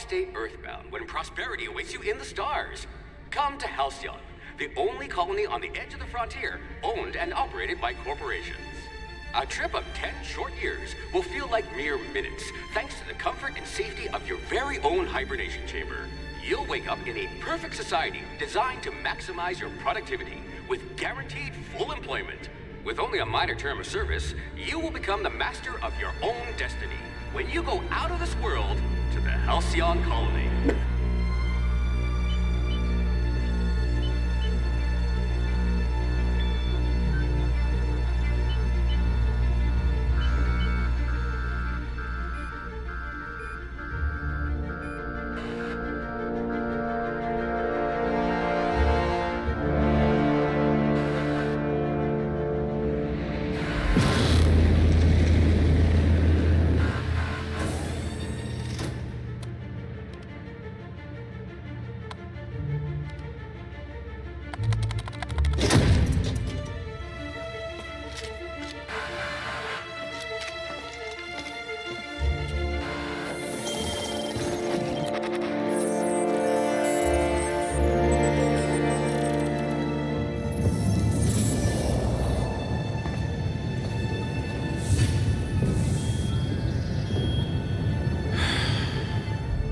stay earthbound when prosperity awaits you in the stars? Come to Halcyon, the only colony on the edge of the frontier, owned and operated by corporations. A trip of 10 short years will feel like mere minutes, thanks to the comfort and safety of your very own hibernation chamber. You'll wake up in a perfect society designed to maximize your productivity with guaranteed full employment. With only a minor term of service, you will become the master of your own destiny when you go out of this world to the Halcyon colony.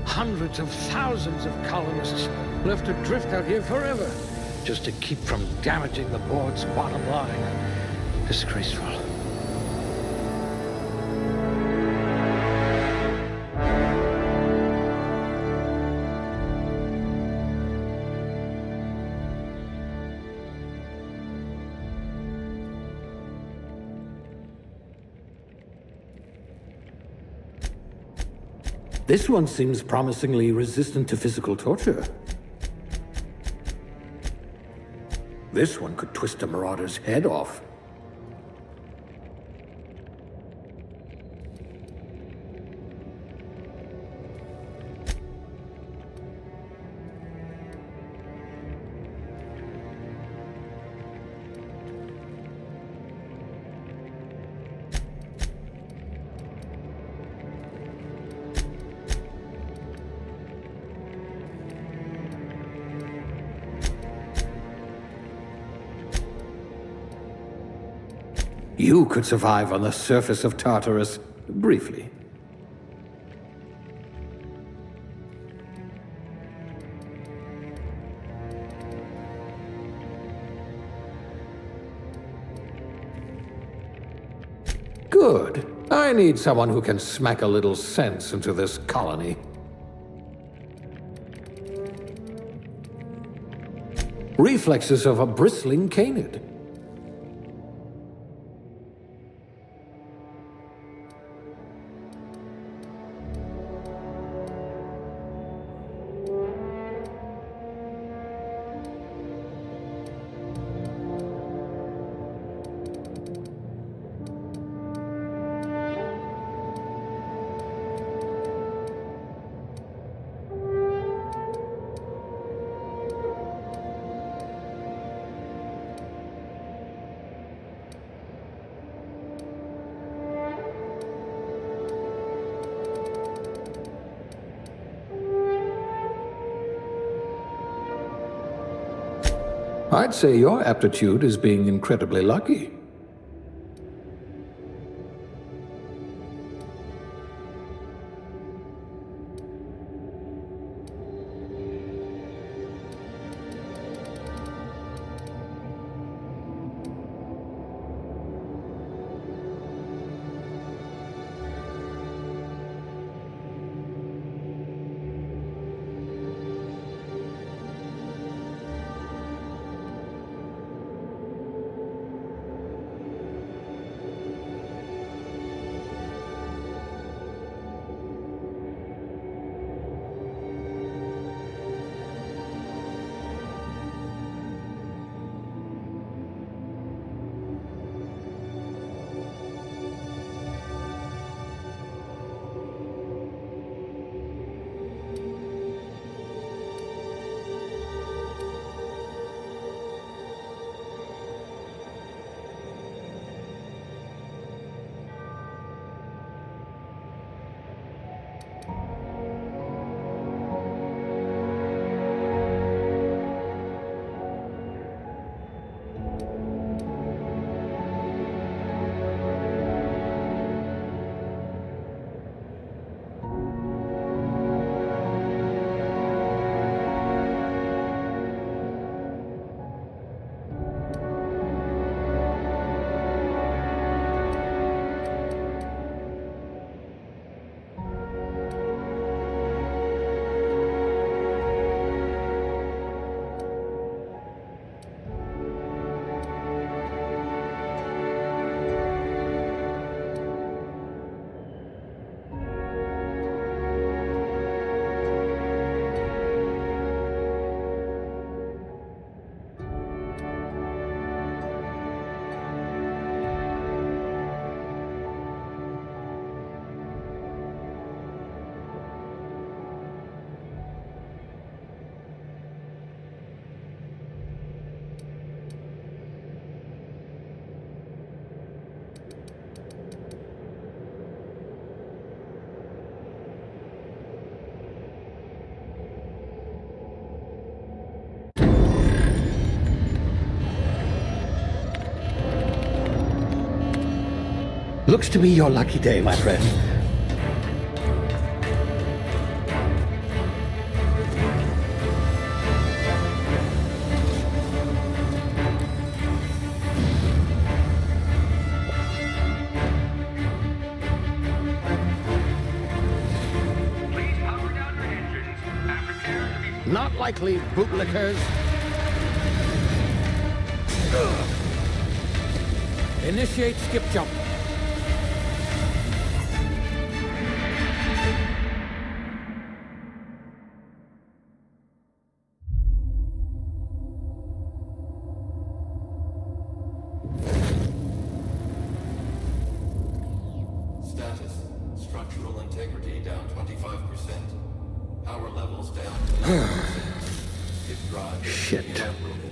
Hundreds of thousands of colonists left adrift out here forever, just to keep from damaging the board's bottom line. Disgraceful. This one seems promisingly resistant to physical torture. This one could twist a marauder's head off. You could survive on the surface of Tartarus, briefly. Good. I need someone who can smack a little sense into this colony. Reflexes of a bristling canid. I'd say your aptitude is being incredibly lucky. Looks to be your lucky day, my friend. Please power down your engines and prepare to be... Not likely, bootlickers. Initiate skip jump. Status. Structural integrity down 25%. Power levels down to 9%. If drive Shit. inoperable.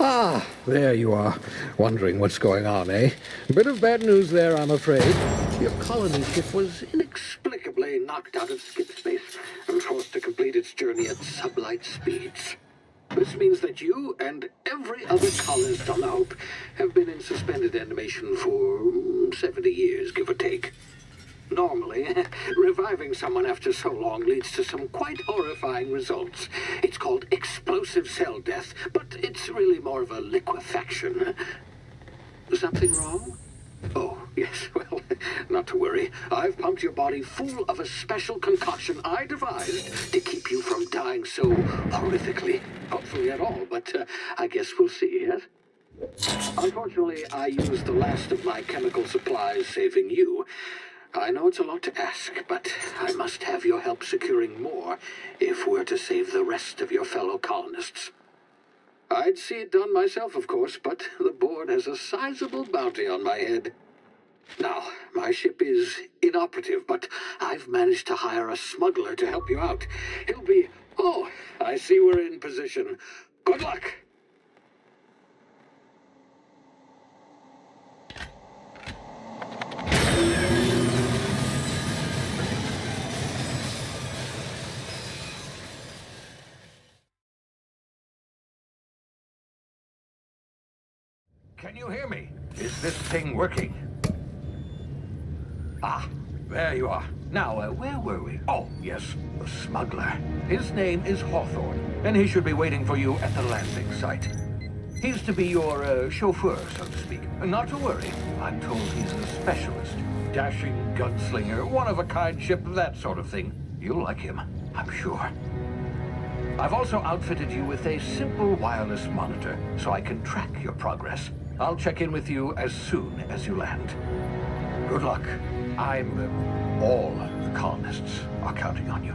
Ah, there you are. Wondering what's going on, eh? Bit of bad news there, I'm afraid. Your colony ship was inexplicably knocked out of skip space and forced to complete its journey at sublight speeds. This means that you and every other colonist on the Hope have been in suspended animation for 70 years, give or take. Normally, reviving someone after so long leads to some quite horrifying results. It's called explosive cell death, but it's really more of a liquefaction. Something wrong? Oh, yes, well, not to worry. I've pumped your body full of a special concoction I devised to keep you from dying so horrifically. Hopefully at all, but I guess we'll see, yes? Unfortunately, I used the last of my chemical supplies saving you. I know it's a lot to ask, but I must have your help securing more if we're to save the rest of your fellow colonists. I'd see it done myself, of course, but the board has a sizable bounty on my head. Now, my ship is inoperative, but I've managed to hire a smuggler to help you out. He'll be... Oh, I see we're in position. Good luck! Can you hear me? Is this thing working? Ah, there you are. Now, where were we? Oh, yes, the smuggler. His name is Hawthorne, and he should be waiting for you at the landing site. He's to be your chauffeur, so to speak. Not to worry. I'm told he's a specialist. Dashing gunslinger, one-of-a-kind ship, that sort of thing. You'll like him, I'm sure. I've also outfitted you with a simple wireless monitor, so I can track your progress. I'll check in with you as soon as you land. Good luck. All the colonists are counting on you.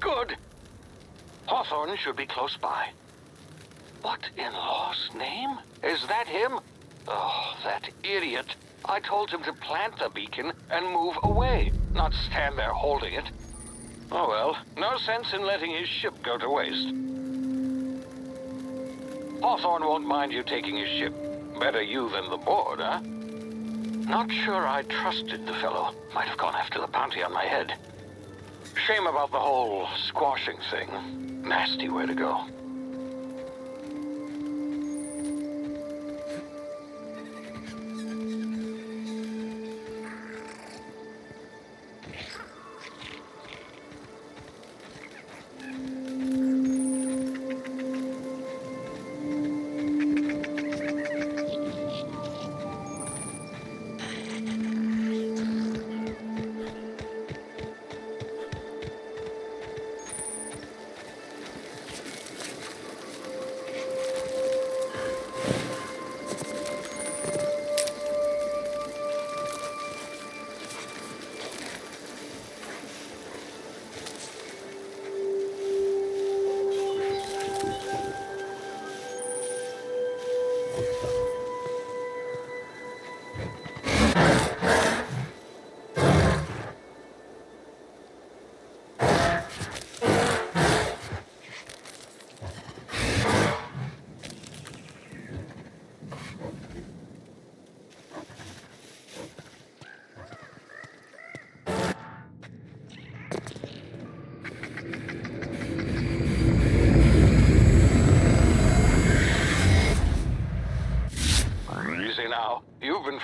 Good. Hawthorne should be close by. What in law's name? Is that him? Oh, that idiot. I told him to plant the beacon and move away, not stand there holding it. Oh well, no sense in letting his ship go to waste. Hawthorne won't mind you taking his ship. Better you than the board, huh? Not sure I trusted the fellow. Might have gone after the bounty on my head. Shame about the whole squashing thing. Nasty way to go.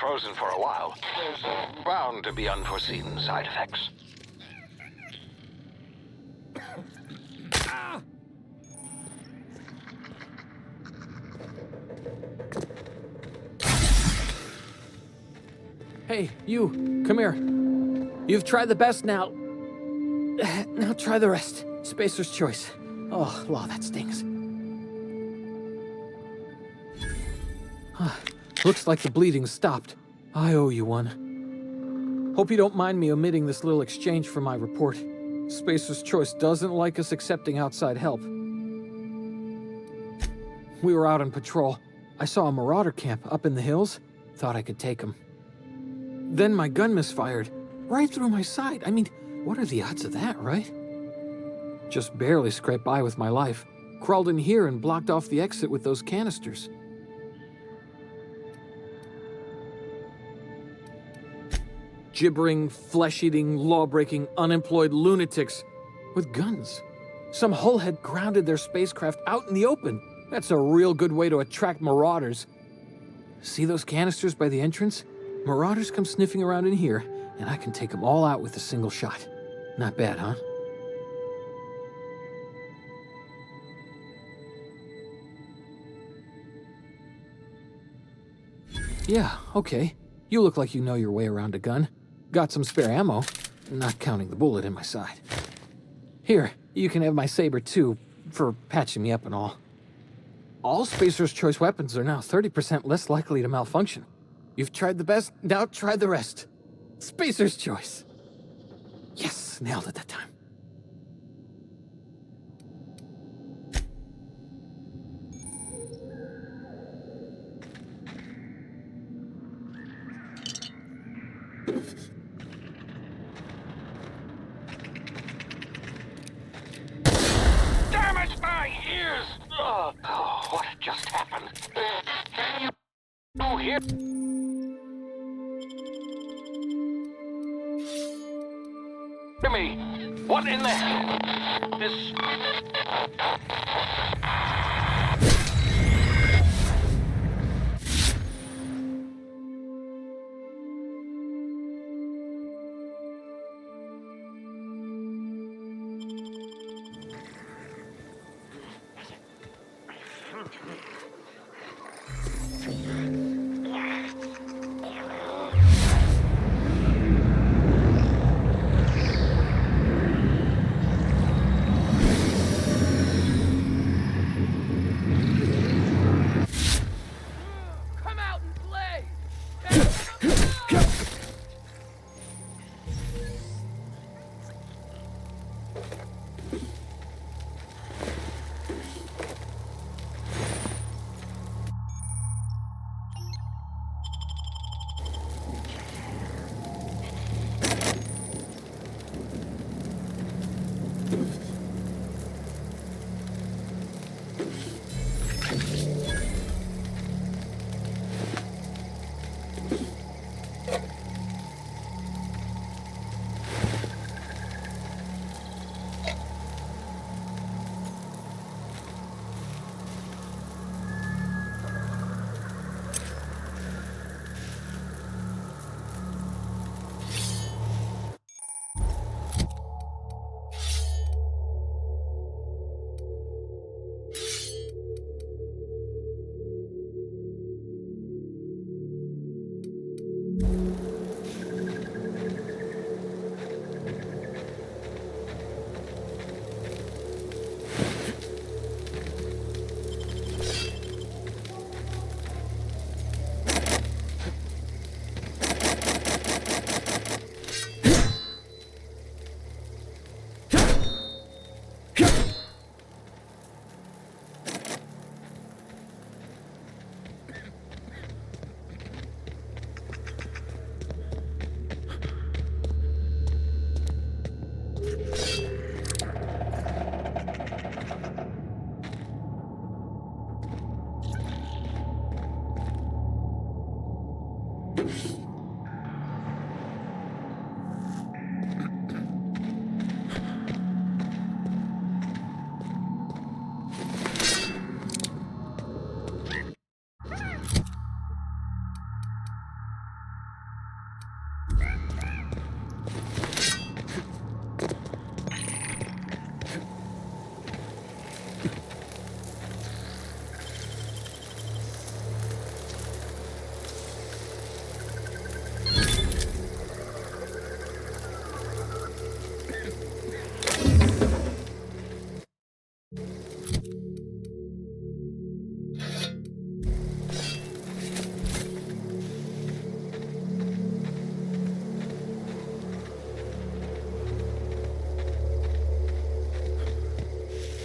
frozen for a while, there's bound to be unforeseen side effects. Hey, you, come here. You've tried the best now. Now try the rest. Spacer's choice. Oh, wow, that stings. Looks like the bleeding stopped. I owe you one. Hope you don't mind me omitting this little exchange from my report. Spacer's choice doesn't like us accepting outside help. We were out on patrol. I saw a marauder camp up in the hills. Thought I could take him. Then my gun misfired, right through my side. I mean, what are the odds of that, right? Just barely scraped by with my life. Crawled in here and blocked off the exit with those canisters. Gibbering, flesh-eating, law-breaking, unemployed lunatics with guns. Some hull had grounded their spacecraft out in the open. That's a real good way to attract marauders. See those canisters by the entrance? Marauders come sniffing around in here, and I can take them all out with a single shot. Not bad, huh? Yeah, okay. You look like you know your way around a gun. Got some spare ammo, not counting the bullet in my side. Here, you can have my saber too, for patching me up and all. All Spacer's Choice weapons are now 30% less likely to malfunction. You've tried the best, now try the rest. Spacer's Choice. Yes, nailed it that time. Damn it, my ears! Oh, what just happened? Can you hear? Me? What in the hell? This...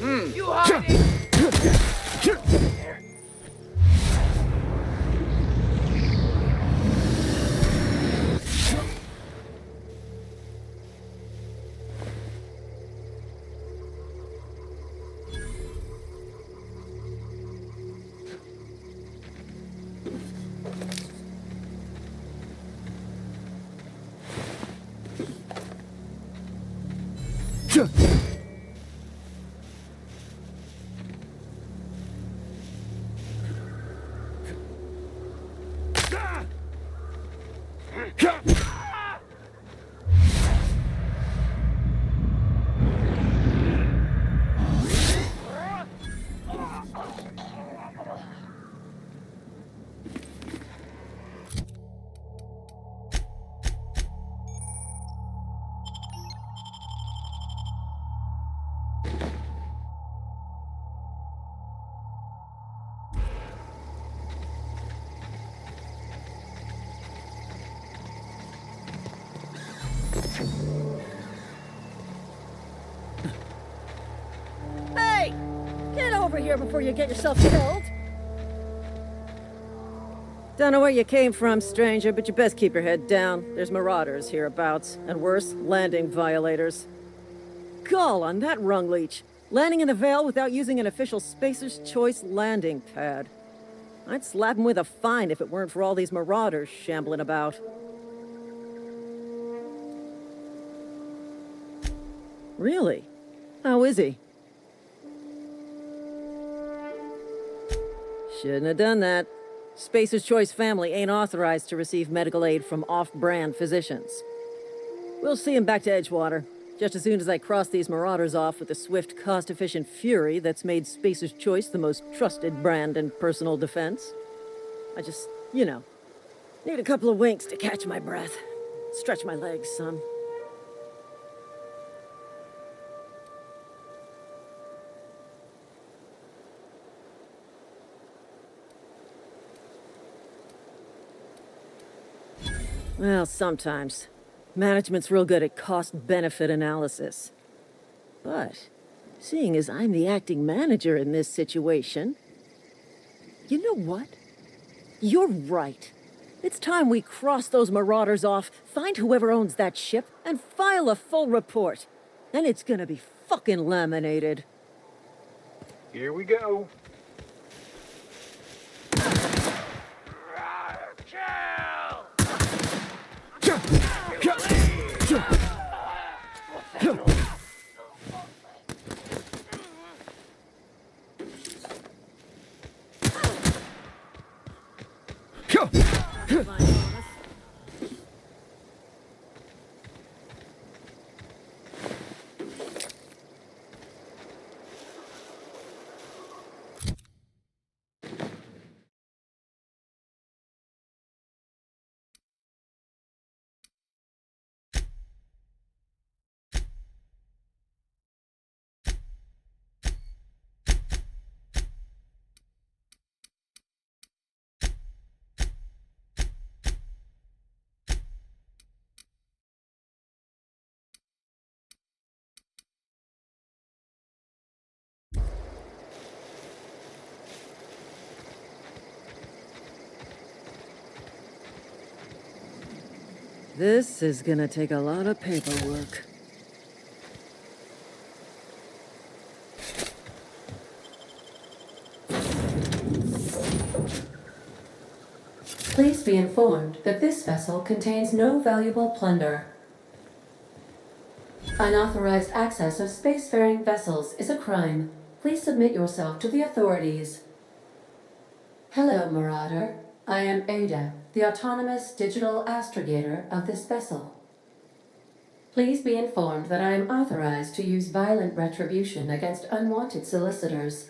You hiding? Hey! Get over here before you get yourself killed! Don't know where you came from, stranger, but you best keep your head down. There's marauders hereabouts, and worse, landing violators. Gall on that rung leech! Landing in the Vale without using an official Spacer's Choice landing pad. I'd slap him with a fine if it weren't for all these marauders shambling about. Really? How is he? Shouldn't have done that. Spacer's Choice family ain't authorized to receive medical aid from off-brand physicians. We'll see him back to Edgewater, just as soon as I cross these marauders off with the swift, cost-efficient fury that's made Spacer's Choice the most trusted brand in personal defense. I just, need a couple of winks to catch my breath. Stretch my legs, son. Well, sometimes. Management's real good at cost-benefit analysis. But, seeing as I'm the acting manager in this situation... You know what? You're right. It's time we cross those marauders off, find whoever owns that ship, and file a full report. Then it's gonna be fucking laminated. Here we go. This is gonna take a lot of paperwork. Please be informed that this vessel contains no valuable plunder. Unauthorized access of spacefaring vessels is a crime. Please submit yourself to the authorities. Hello, Marauder. I am Ada, the autonomous digital astrogator of this vessel. Please be informed that I am authorized to use violent retribution against unwanted solicitors.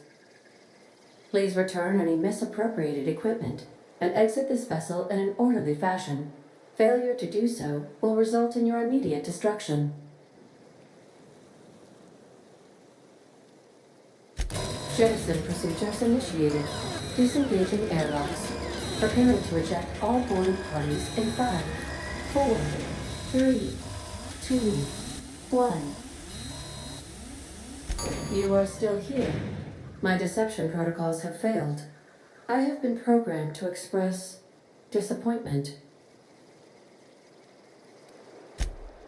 Please return any misappropriated equipment and exit this vessel in an orderly fashion. Failure to do so will result in your immediate destruction. Jettison procedures initiated. Disengaging airlocks. Preparing to eject all boarding parties in 5, 4, 3, 2, 1. You are still here. My deception protocols have failed. I have been programmed to express disappointment.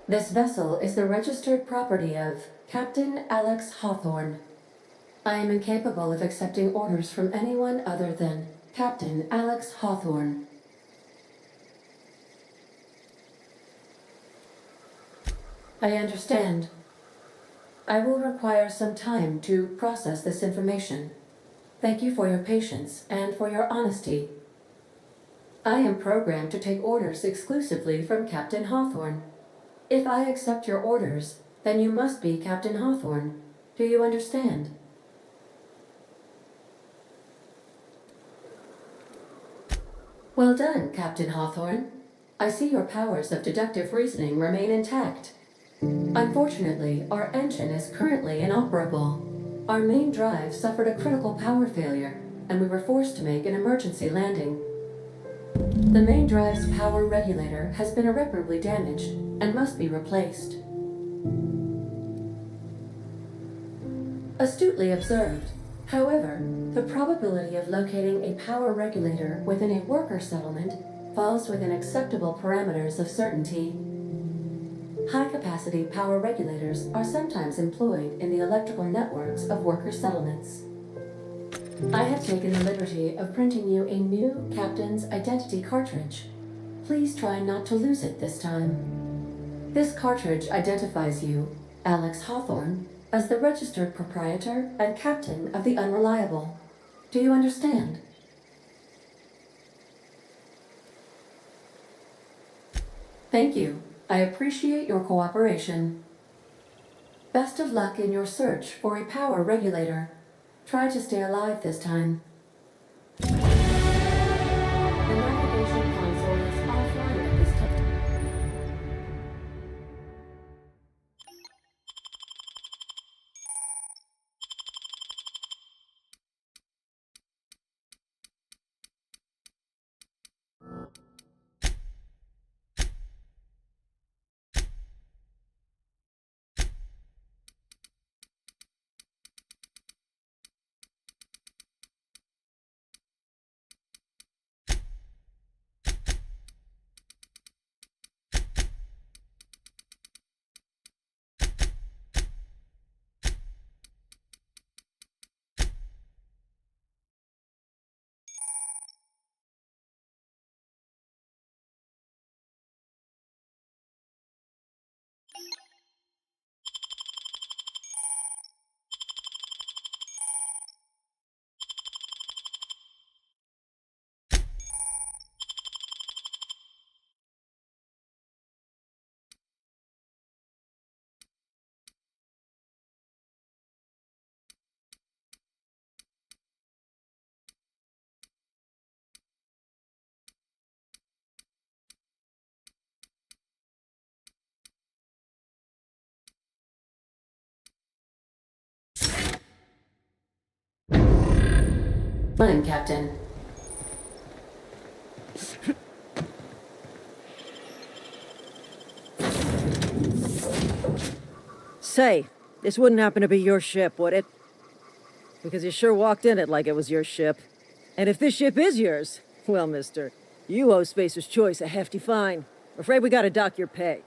This vessel is the registered property of Captain Alex Hawthorne. I am incapable of accepting orders from anyone other than Captain Alex Hawthorne. I understand. I will require some time to process this information. Thank you for your patience and for your honesty. I am programmed to take orders exclusively from Captain Hawthorne. If I accept your orders, then you must be Captain Hawthorne. Do you understand? Well done, Captain Hawthorne. I see your powers of deductive reasoning remain intact. Unfortunately, our engine is currently inoperable. Our main drive suffered a critical power failure, and we were forced to make an emergency landing. The main drive's power regulator has been irreparably damaged and must be replaced. Astutely observed. However, the probability of locating a power regulator within a worker settlement falls within acceptable parameters of certainty. High-capacity power regulators are sometimes employed in the electrical networks of worker settlements. I have taken the liberty of printing you a new Captain's Identity cartridge. Please try not to lose it this time. This cartridge identifies you, Alex Hawthorne, as the registered proprietor and captain of the Unreliable. Do you understand? Thank you. I appreciate your cooperation. Best of luck in your search for a power regulator. Try to stay alive this time. The navigation console is offline at this time. Fine, Captain. Say, this wouldn't happen to be your ship, would it? Because you sure walked in it like it was your ship. And if this ship is yours, well, mister, you owe Spacer's Choice a hefty fine. Afraid we gotta dock your pay.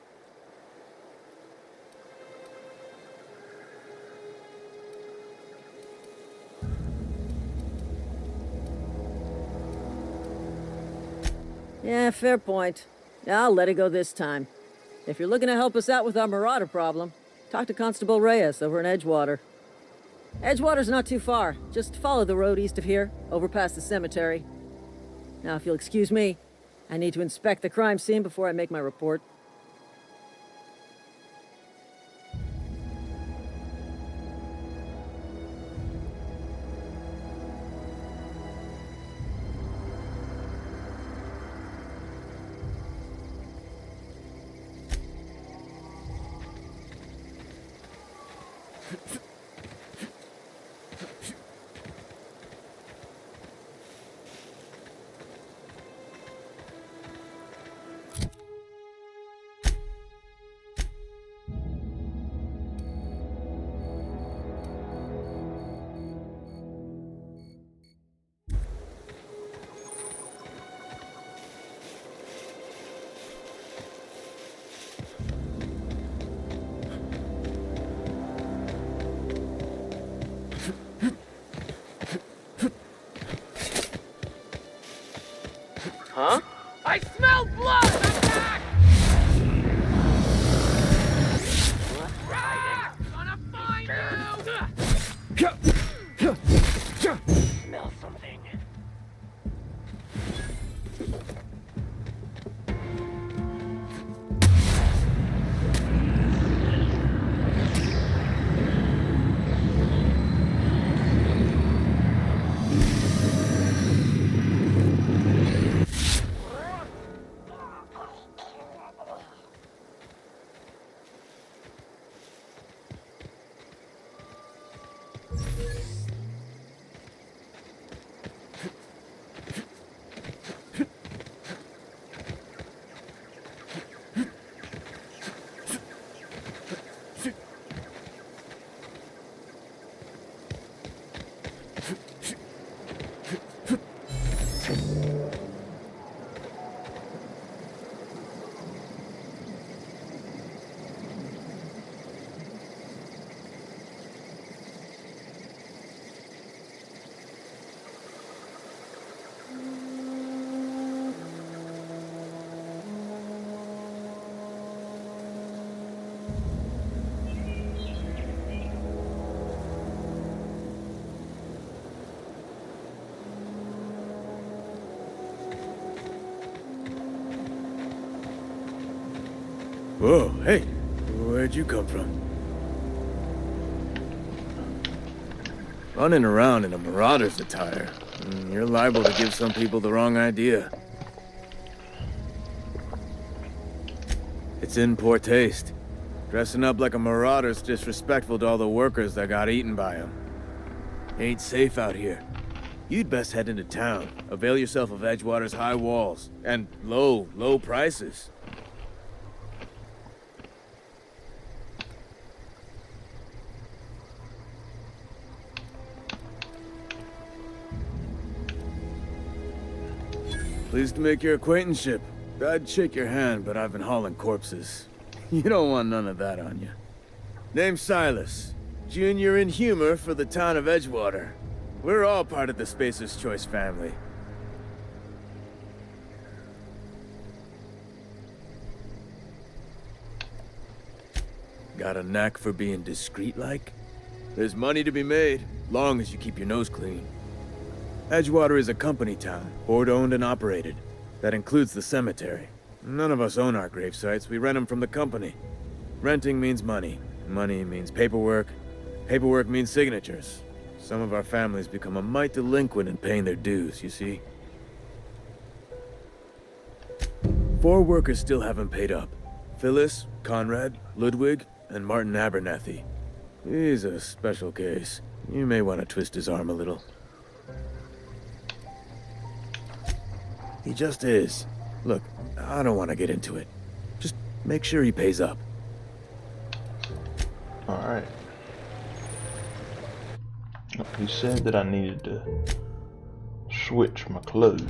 Yeah, fair point. I'll let it go this time. If you're looking to help us out with our marauder problem, talk to Constable Reyes over in Edgewater. Edgewater's not too far. Just follow the road east of here, over past the cemetery. Now, if you'll excuse me, I need to inspect the crime scene before I make my report. Smell something. Whoa, hey, where'd you come from? Running around in a marauder's attire. You're liable to give some people the wrong idea. It's in poor taste. Dressing up like a marauder's disrespectful to all the workers that got eaten by them. Ain't safe out here. You'd best head into town. Avail yourself of Edgewater's high walls. And low prices. Pleased to make your acquaintanceship. I'd shake your hand, but I've been hauling corpses. You don't want none of that on you. Name's Silas. Junior in humor for the town of Edgewater. We're all part of the Spacer's Choice family. Got a knack for being discreet-like? There's money to be made, long as you keep your nose clean. Edgewater is a company town, board-owned and operated. That includes the cemetery. None of us own our grave sites, we rent them from the company. Renting means money. Money means paperwork. Paperwork means signatures. Some of our families become a mite delinquent in paying their dues, you see. 4 workers still haven't paid up. Phyllis, Conrad, Ludwig, and Martin Abernathy. He's a special case. You may want to twist his arm a little. He just is. Look, I don't want to get into it. Just make sure he pays up. Alright. He said that I needed to switch my clothes.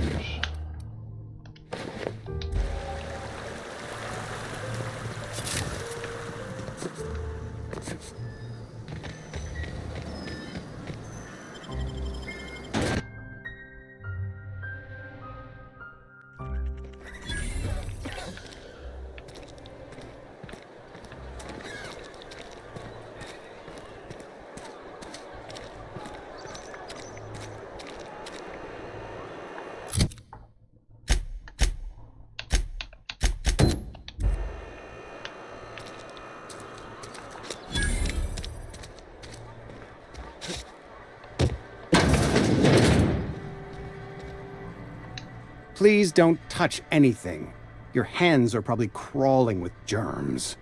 Please don't touch anything. Your hands are probably crawling with germs.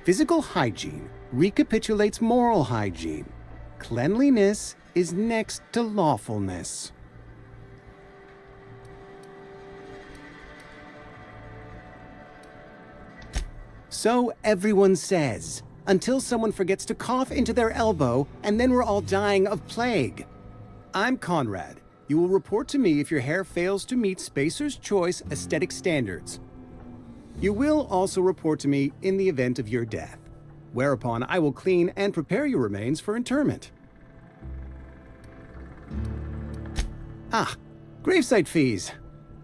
Physical hygiene recapitulates moral hygiene. Cleanliness is next to lawfulness. So everyone says, until someone forgets to cough into their elbow, and then we're all dying of plague. I'm Conrad. You will report to me if your hair fails to meet Spacer's Choice aesthetic standards. You will also report to me in the event of your death, whereupon I will clean and prepare your remains for interment. Gravesite fees.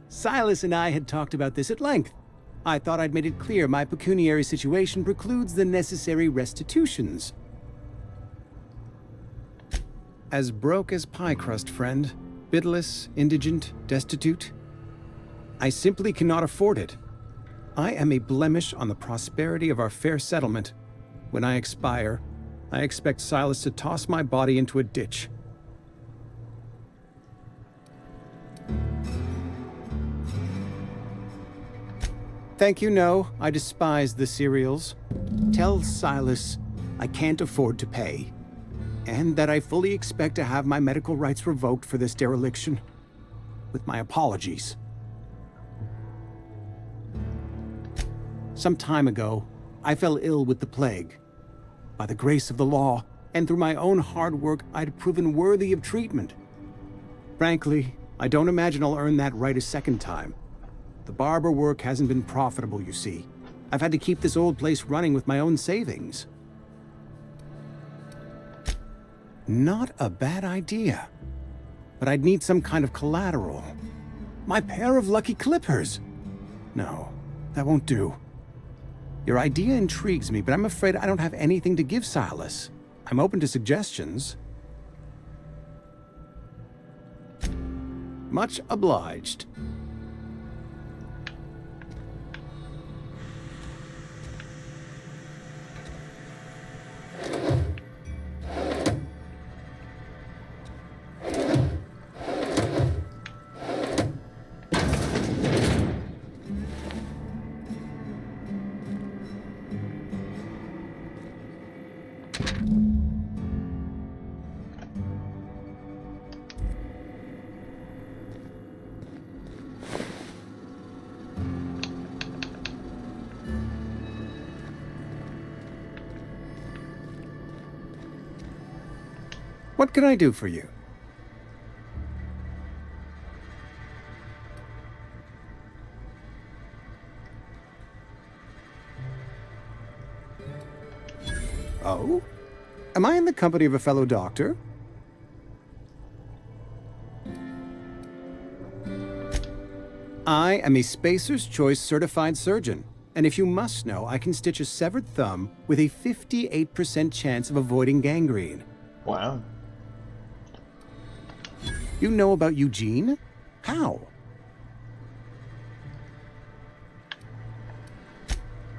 Silas and I had talked about this at length. I thought I'd made it clear my pecuniary situation precludes the necessary restitutions. As broke as pie crust, friend. Bitless, indigent, destitute. I simply cannot afford it. I am a blemish on the prosperity of our fair settlement. When I expire, I expect Silas to toss my body into a ditch. Thank you, no. I despise the cereals. Tell Silas I can't afford to pay, and that I fully expect to have my medical rights revoked for this dereliction. With my apologies. Some time ago, I fell ill with the plague. By the grace of the law, and through my own hard work, I'd proven worthy of treatment. Frankly, I don't imagine I'll earn that right a second time. The barber work hasn't been profitable, you see. I've had to keep this old place running with my own savings. Not a bad idea. But I'd need some kind of collateral. My pair of lucky clippers! No, that won't do. Your idea intrigues me, but I'm afraid I don't have anything to give Silas. I'm open to suggestions. Much obliged. What can I do for you? Oh? Am I in the company of a fellow doctor? I am a Spacer's Choice certified surgeon, and if you must know, I can stitch a severed thumb with a 58% chance of avoiding gangrene. Wow. You know about Eugene? How?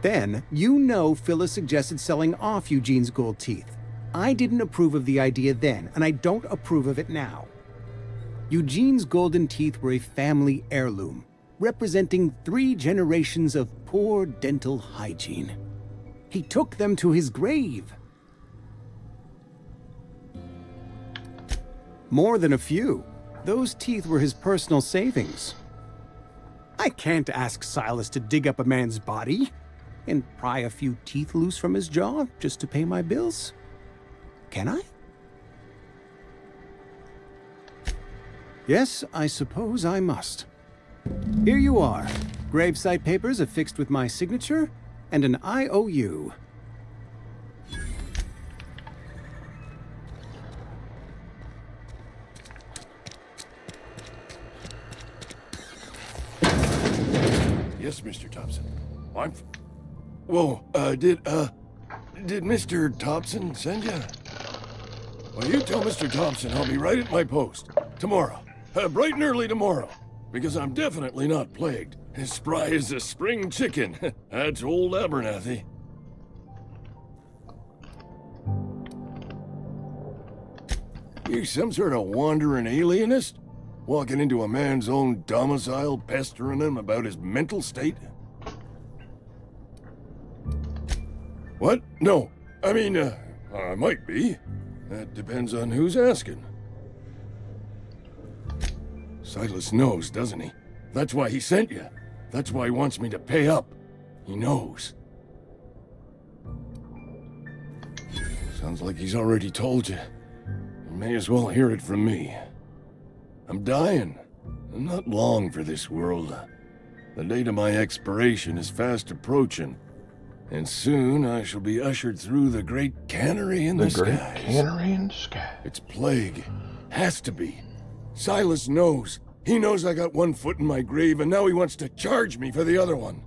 Then, you know Phyllis suggested selling off Eugene's gold teeth. I didn't approve of the idea then, and I don't approve of it now. Eugene's golden teeth were a family heirloom, representing 3 generations of poor dental hygiene. He took them to his grave. More than a few. Those teeth were his personal savings. I can't ask Silas to dig up a man's body and pry a few teeth loose from his jaw just to pay my bills. Can I? Yes, I suppose I must. Here you are. Gravesite papers affixed with my signature and an IOU. Yes, Mr. Thompson. Whoa, did Mr. Thompson send you? Well, you tell Mr. Thompson I'll be right at my post. Tomorrow. Bright and early tomorrow. Because I'm definitely not plagued. As spry as a spring chicken. That's old Abernathy. You some sort of wandering alienist? Walking into a man's own domicile, pestering him about his mental state? What? No. I mean, I might be. That depends on who's asking. Silas knows, doesn't he? That's why he sent you. That's why he wants me to pay up. He knows. Sounds like he's already told you. You may as well hear it from me. I'm dying. I'm not long for this world. The date of my expiration is fast approaching. And soon I shall be ushered through the great cannery in the skies. The great cannery in the sky. It's plague. Has to be. Silas knows. He knows I got one foot in my grave, and now he wants to charge me for the other one.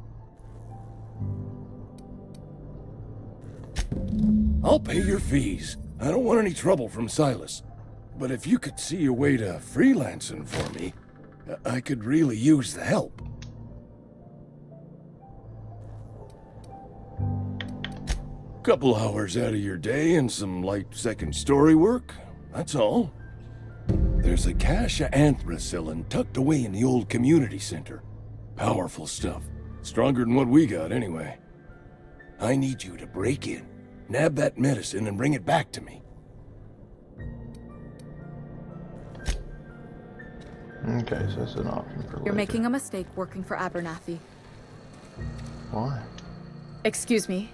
I'll pay your fees. I don't want any trouble from Silas. But if you could see a way to freelancing for me, I could really use the help. Couple hours out of your day and some light second story work, that's all. There's a cache of anthracillin tucked away in the old community center. Powerful stuff. Stronger than what we got, anyway. I need you to break in, nab that medicine, and bring it back to me. Okay, so that's an option for later. You're making a mistake working for Abernathy. Why? Excuse me.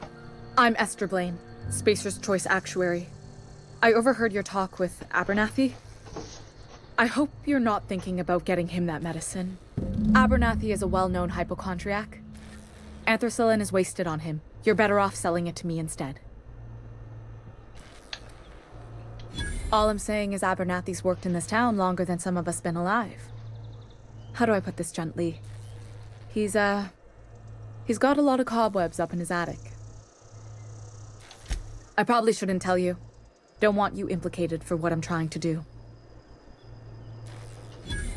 I'm Esther Blaine, Spacer's Choice Actuary. I overheard your talk with Abernathy. I hope you're not thinking about getting him that medicine. Abernathy is a well-known hypochondriac. Anthracillin is wasted on him. You're better off selling it to me instead. All I'm saying is Abernathy's worked in this town longer than some of us been alive. How do I put this gently? He's got a lot of cobwebs up in his attic. I probably shouldn't tell you. Don't want you implicated for what I'm trying to do.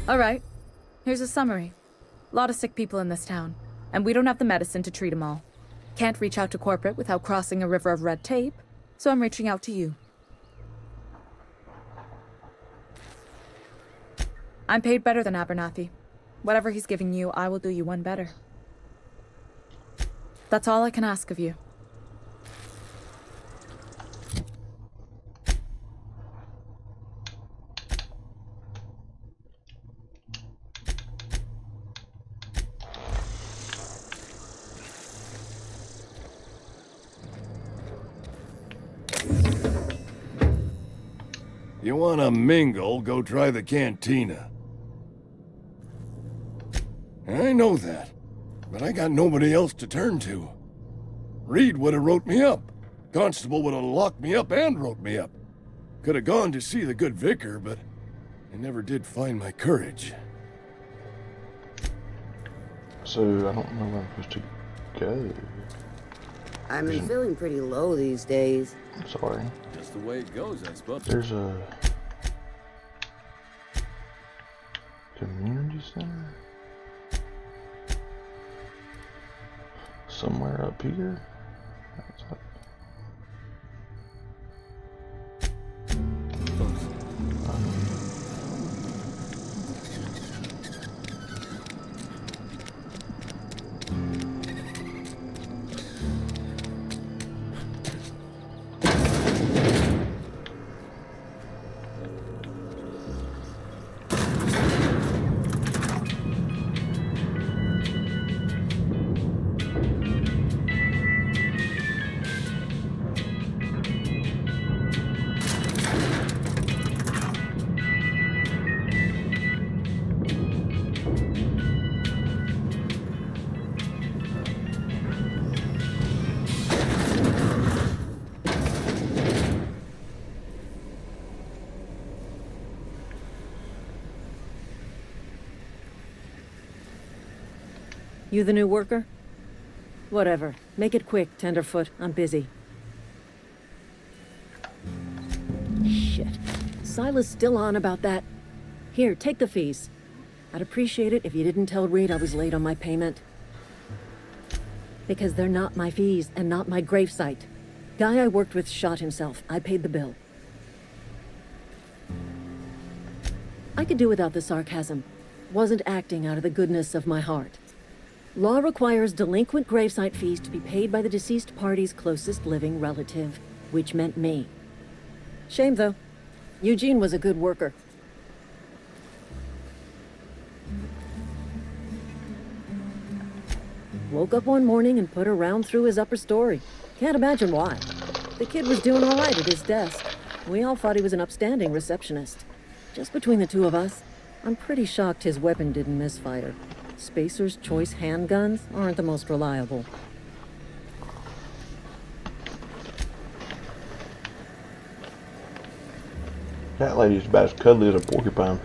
All right, here's a summary. A lot of sick people in this town, and we don't have the medicine to treat them all. Can't reach out to corporate without crossing a river of red tape, so I'm reaching out to you. I'm paid better than Abernathy. Whatever he's giving you, I will do you one better. That's all I can ask of you. You wanna mingle, go try the cantina. I know that, but I got nobody else to turn to. Reed would have wrote me up. Constable would have locked me up and wrote me up. Could have gone to see the good vicar, but I never did find my courage. So, I don't know where I'm supposed to go. I've been feeling pretty low these days. I'm sorry. Just the way it goes, I suppose. There's a community center somewhere up here. That's what... You the new worker? Whatever. Make it quick, Tenderfoot. I'm busy. Shit. Silas still on about that. Here, take the fees. I'd appreciate it if you didn't tell Reed I was late on my payment. Because they're not my fees and not my gravesite. Guy I worked with shot himself. I paid the bill. I could do without the sarcasm. Wasn't acting out of the goodness of my heart. Law requires delinquent gravesite fees to be paid by the deceased party's closest living relative, which meant me. Shame, though. Eugene was a good worker. Woke up one morning and put a round through his upper story. Can't imagine why. The kid was doing all right at his desk. We all thought he was an upstanding receptionist. Just between the two of us, I'm pretty shocked his weapon didn't misfire. Spacer's Choice handguns aren't the most reliable. That lady's about as cuddly as a porcupine.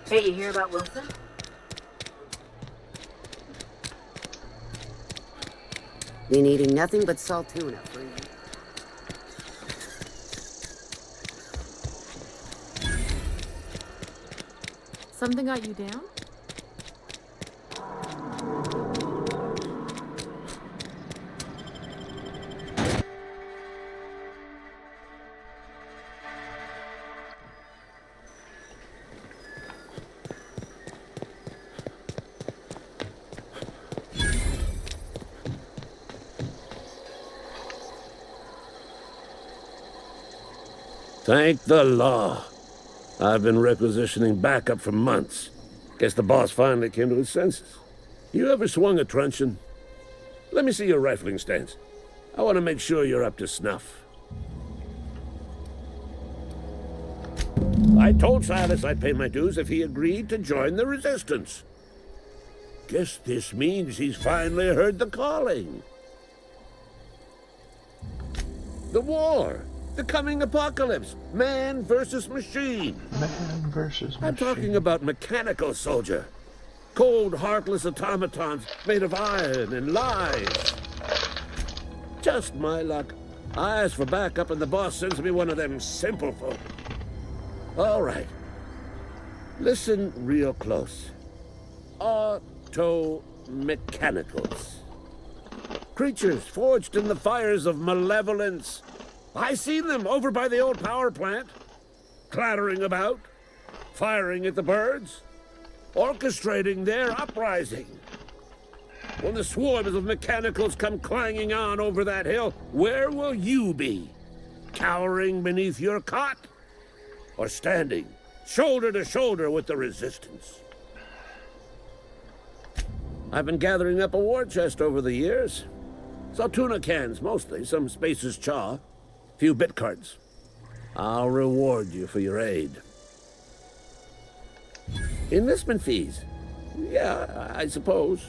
Hey, you hear about Wilson? Been eating nothing but salt tuna for a year. Something got you down? Thank the law. I've been requisitioning backup for months. Guess the boss finally came to his senses. You ever swung a truncheon? Let me see your rifling stance. I want to make sure you're up to snuff. I told Silas I'd pay my dues if he agreed to join the resistance. Guess this means he's finally heard the calling. The war. The coming apocalypse. Man versus machine. Man versus machine. I'm talking about mechanical soldier. Cold, heartless automatons made of iron and lies. Just my luck. I ask for backup and the boss sends me one of them simple folk. All right. Listen real close. Auto-mechanicals. Creatures forged in the fires of malevolence. I seen them over by the old power plant, clattering about, firing at the birds, orchestrating their uprising. When the swarms of mechanicals come clanging on over that hill, where will you be? Cowering beneath your cot? Or standing, shoulder to shoulder with the resistance? I've been gathering up a war chest over the years. Saw tuna cans, mostly, some Spacer's chaw. Few bit cards. I'll reward you for your aid. Enlistment fees? Yeah, I suppose.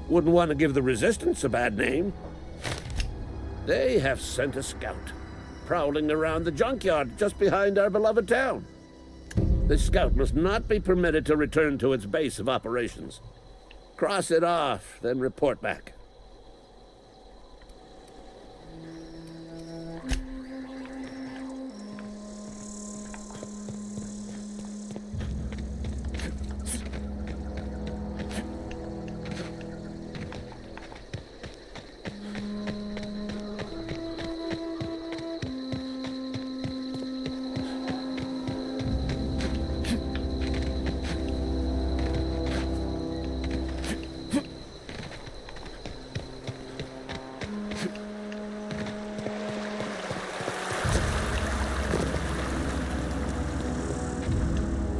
Wouldn't want to give the Resistance a bad name. They have sent a scout, prowling around the junkyard just behind our beloved town. This scout must not be permitted to return to its base of operations. Cross it off, then report back.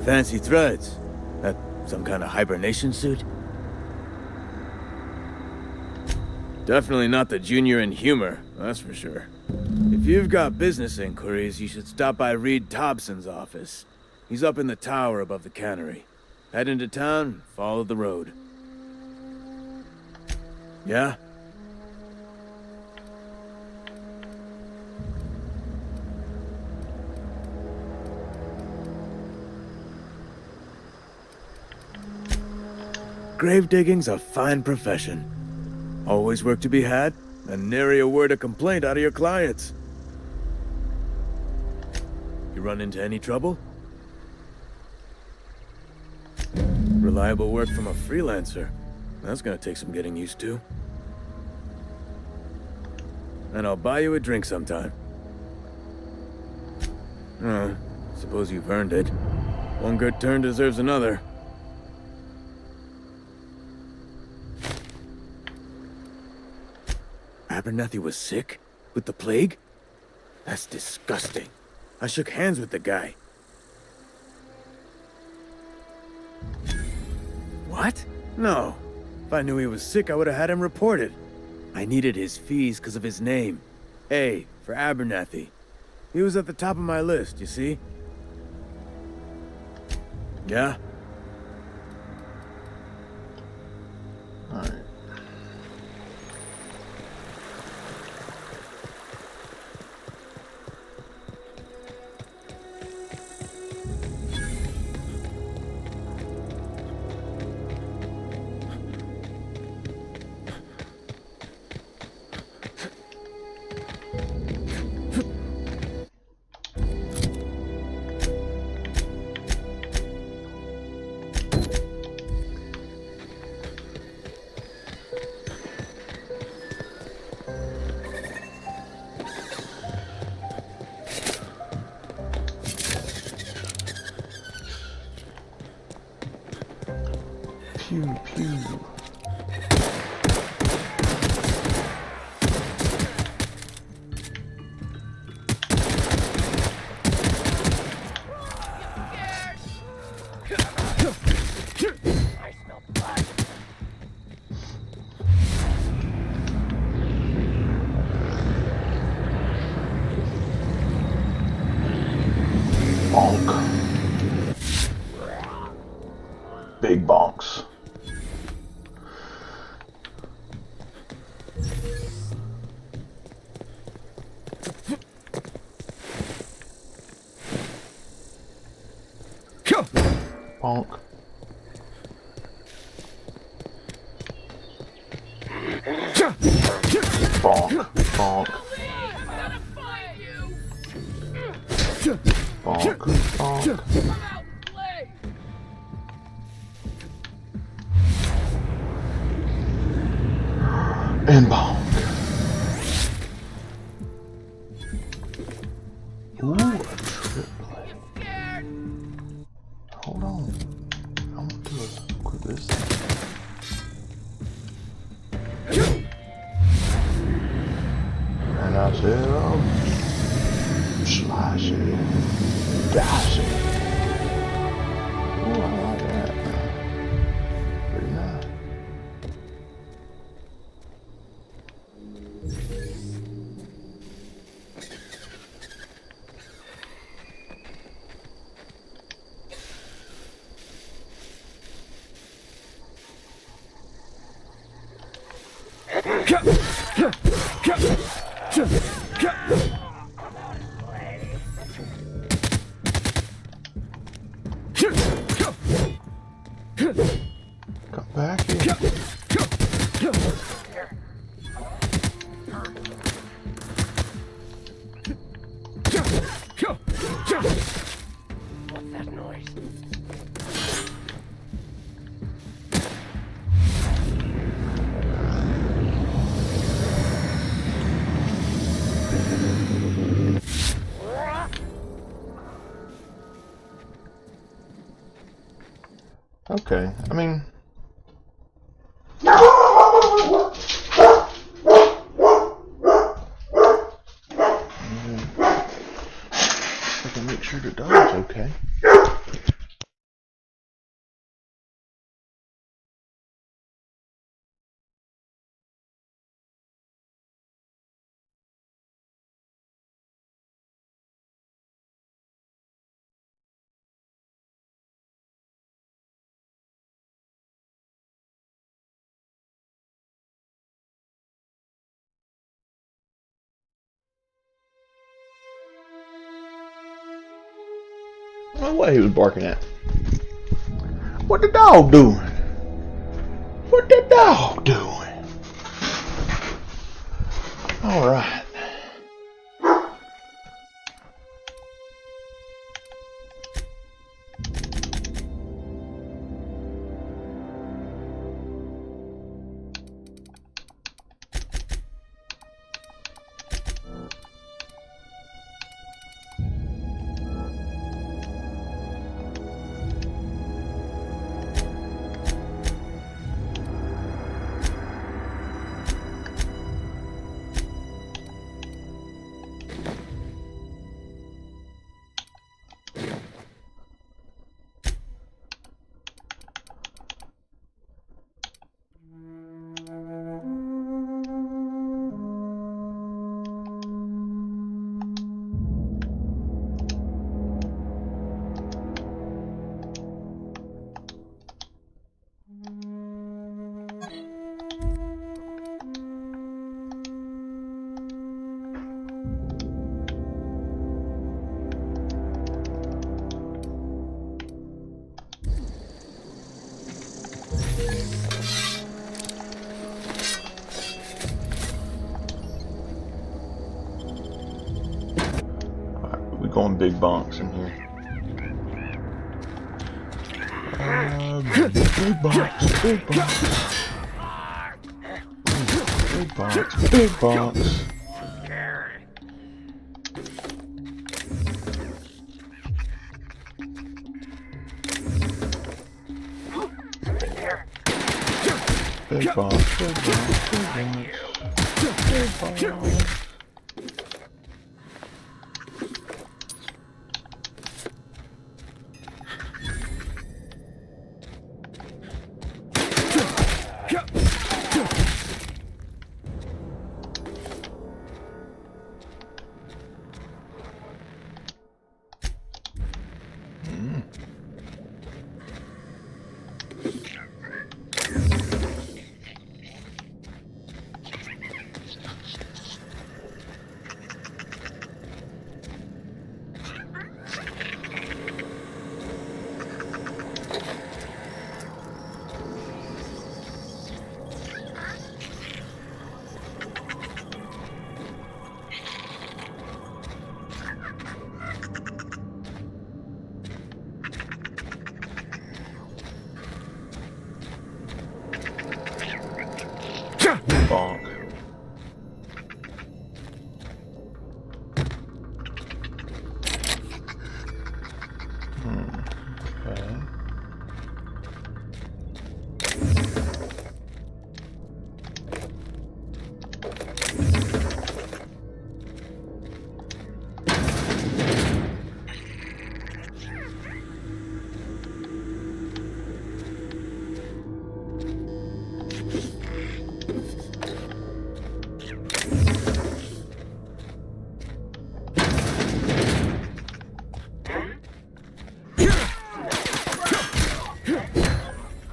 Fancy threads. That some kind of hibernation suit? Definitely not the junior in humor, that's for sure. If you've got business inquiries, you should stop by Reed Thompson's office. He's up in the tower above the cannery. Head into town, follow the road. Yeah? Grave digging's a fine profession. Always work to be had, and nary a word of complaint out of your clients. You run into any trouble? Reliable work from a freelancer. That's gonna take some getting used to. And I'll buy you a drink sometime. Suppose you've earned it. One good turn deserves another. Abernathy was sick? With the plague? That's disgusting. I shook hands with the guy. What? No. If I knew he was sick, I would have had him reported. I needed his fees because of his name. A for Abernathy. He was at the top of my list, you see? Yeah? Alright. Pew pew. Bonk. Big bonks. Bonk. Bonk. Bonk. Bonk. Bonk. And bonk. Ooh, a trip play. Hold on. I'm gonna do it with this thing. And I said, oh, slice it, dice it. Ooh, I like that. Pretty nice. Come back here. What's that noise? Okay, I mean... I can make sure the dog's okay. I don't know what he was barking at. What the dog doing? What the dog doing? Alright. We're going big bonks in here. Big bonks, big bonks. Big bonks, big bonks. Bonk. Okay.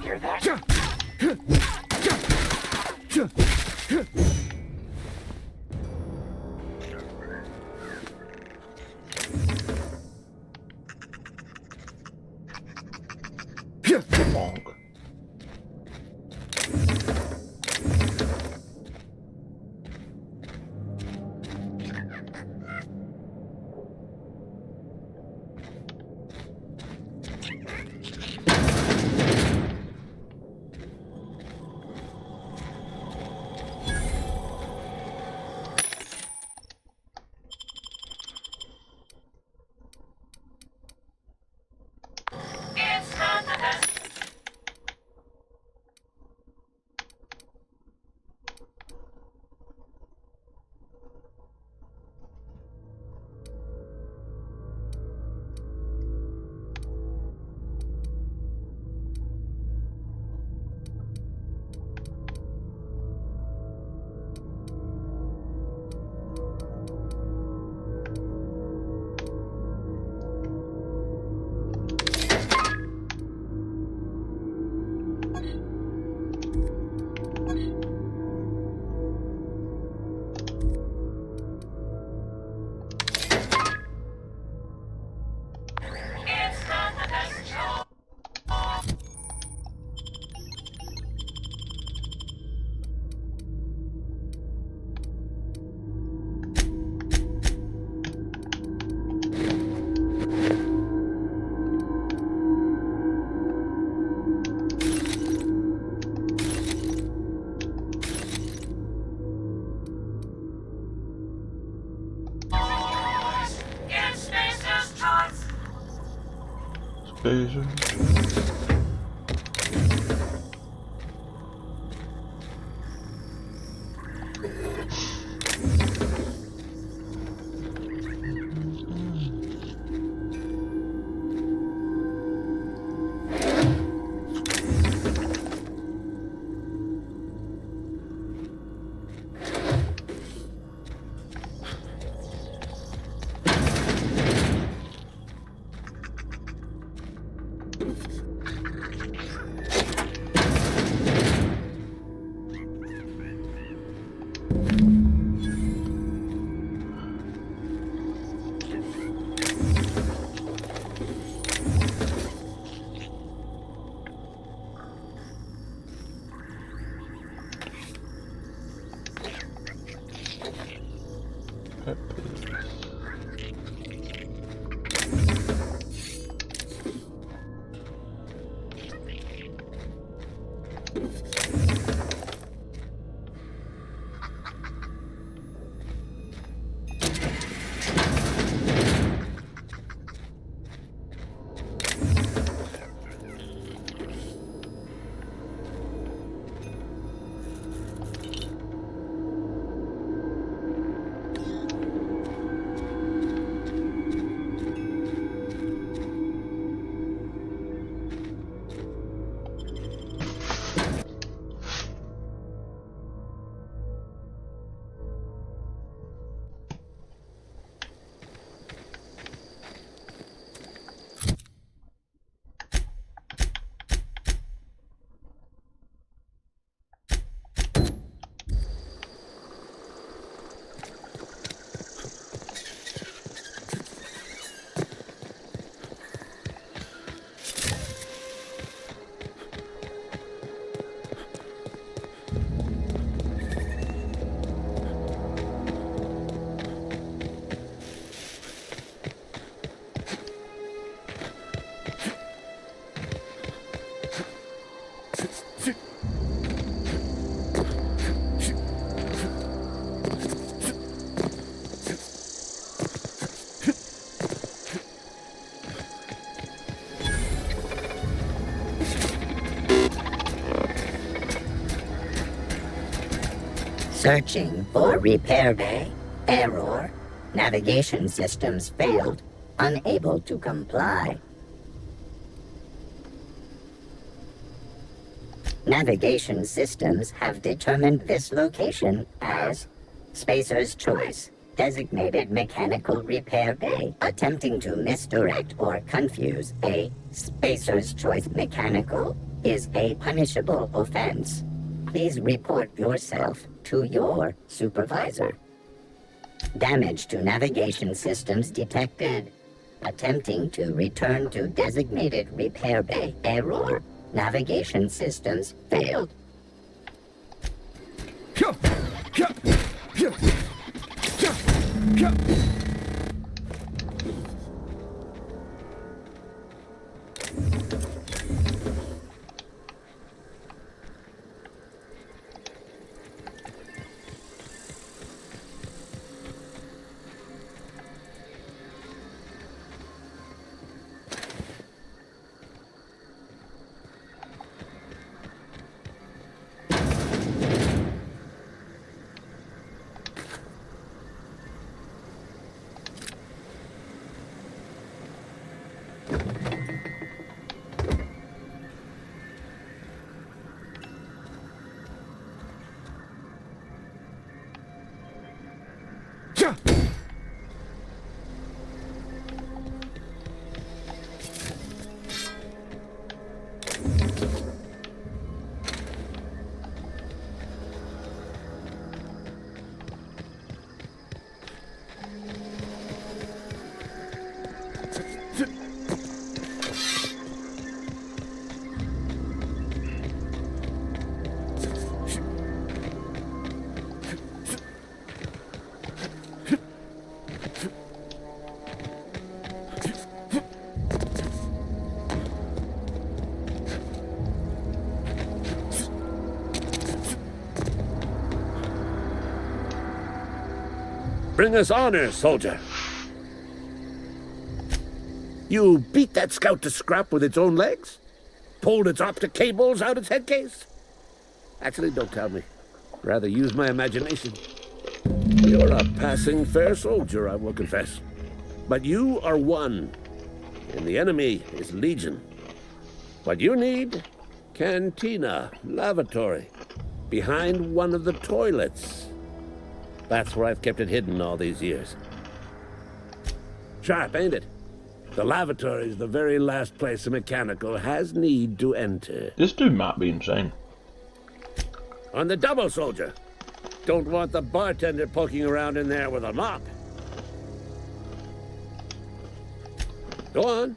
Hear that? Bonk. Spacer. Searching for repair bay. Error. Navigation systems failed. Unable to comply. Navigation systems have determined this location as Spacer's Choice, designated mechanical repair bay. Attempting to misdirect or confuse a Spacer's Choice mechanical is a punishable offense. Please report yourself to your supervisor. Damage to navigation systems detected. Attempting to return to designated repair bay. Error. Navigation systems failed. Bring us honor, soldier. You beat that scout to scrap with its own legs? Pulled its optic cables out its head case? Actually, don't tell me. Rather use my imagination. You're a passing fair soldier, I will confess. But you are one, and the enemy is legion. What you need? Cantina, lavatory, behind one of the toilets. That's where I've kept it hidden all these years. Sharp, ain't it? The lavatory is the very last place a mechanical has need to enter. This dude might be insane. On the double, soldier. Don't want the bartender poking around in there with a mop. Go on.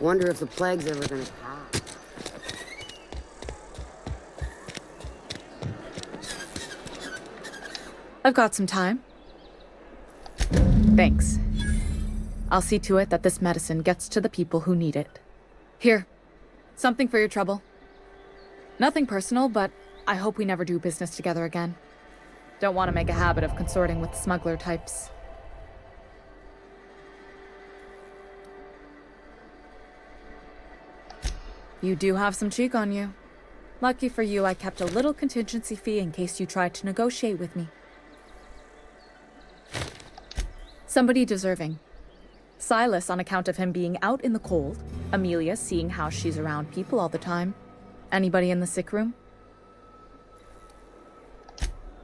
Wonder if the plague's ever gonna pass. I've got some time. Thanks. I'll see to it that this medicine gets to the people who need it. Here, something for your trouble. Nothing personal, but I hope we never do business together again. Don't want to make a habit of consorting with smuggler types. You do have some cheek on you. Lucky for you, I kept a little contingency fee in case you tried to negotiate with me. Somebody deserving. Silas on account of him being out in the cold. Amelia seeing how she's around people all the time. Anybody in the sick room?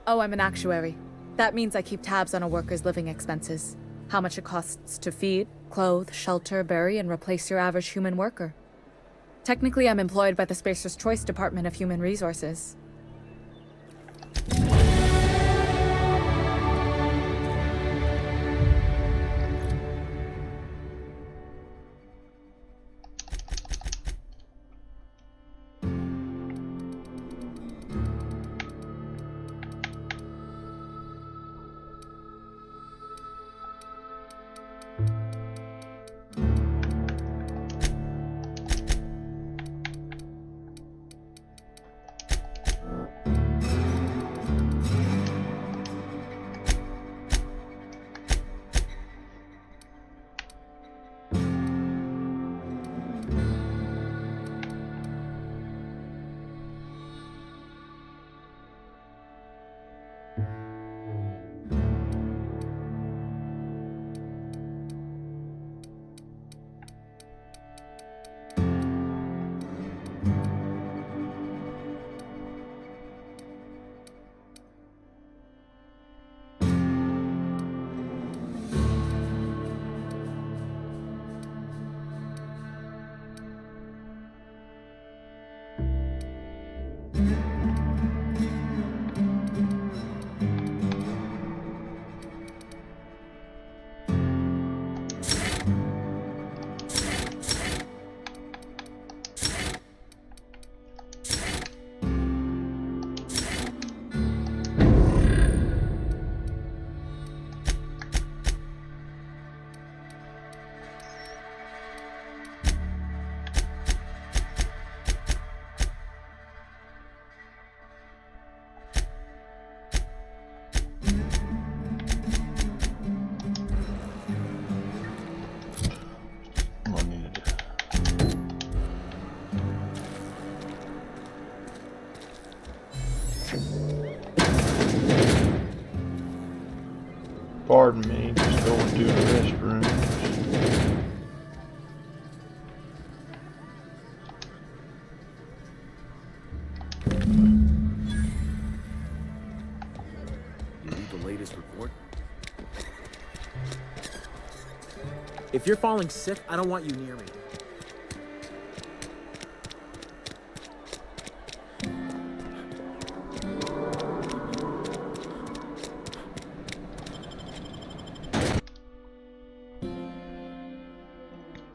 Oh, I'm an actuary. That means I keep tabs on a worker's living expenses. How much it costs to feed, clothe, shelter, bury, and replace your average human worker. Technically, I'm employed by the Spacer's Choice Department of Human Resources. Pardon me, just going to the restrooms. You read the latest report? If you're falling sick, I don't want you near me.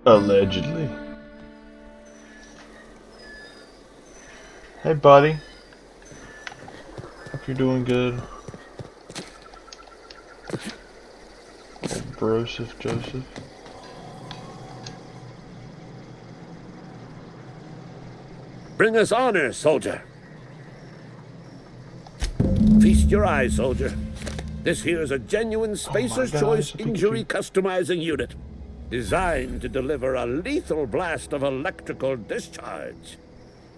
Allegedly. Hey, buddy. Hope you're doing good. Old Broseph Joseph. Bring us honor, soldier. Feast your eyes, soldier. This here is a genuine Spacer's Choice injury customizing unit. Designed to deliver a lethal blast of electrical discharge.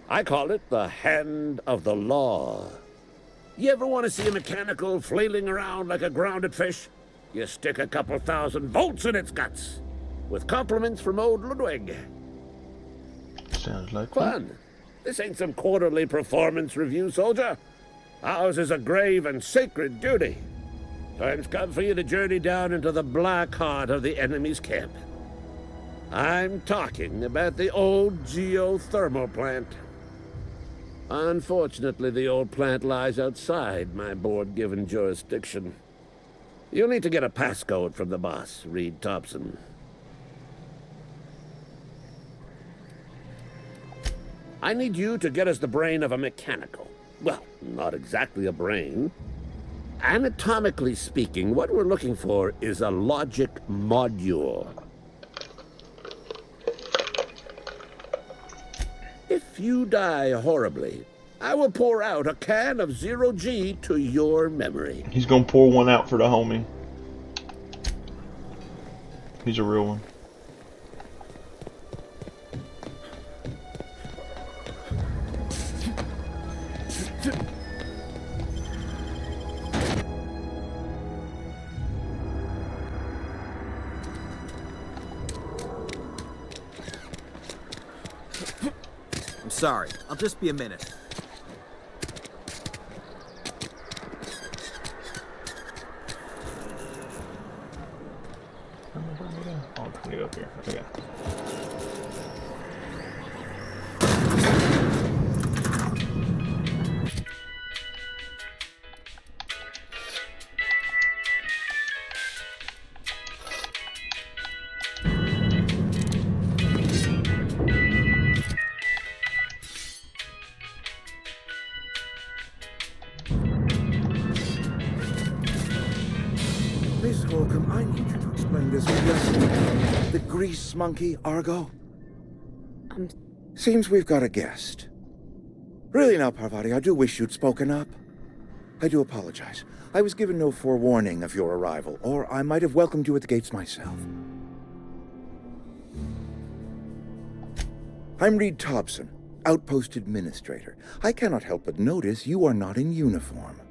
I call it the Hand of the Law. You ever want to see a mechanical flailing around like a grounded fish? You stick a couple thousand volts in its guts. With compliments from old Ludwig. Sounds like fun. This ain't some quarterly performance review, soldier. Ours is a grave and sacred duty. Time's come for you to journey down into the black heart of the enemy's camp. I'm talking about the old geothermal plant. Unfortunately, the old plant lies outside my board-given jurisdiction. You'll need to get a passcode from the boss, Reed Thompson. I need you to get us the brain of a mechanical. Well, not exactly a brain. Anatomically speaking, what we're looking for is a logic module. If you die horribly, I will pour out a can of 0G to your memory. He's gonna pour one out for the homie. He's a real one. I'm sorry. I'll just be a minute. Oh, put it up here. Okay. Miss Holcomb, I need you to explain this yesterday. The grease monkey, Argo? Seems we've got a guest. Really now, Parvati, I do wish you'd spoken up. I do apologize. I was given no forewarning of your arrival, or I might have welcomed you at the gates myself. I'm Reed Thompson, Outpost Administrator. I cannot help but notice you are not in uniform.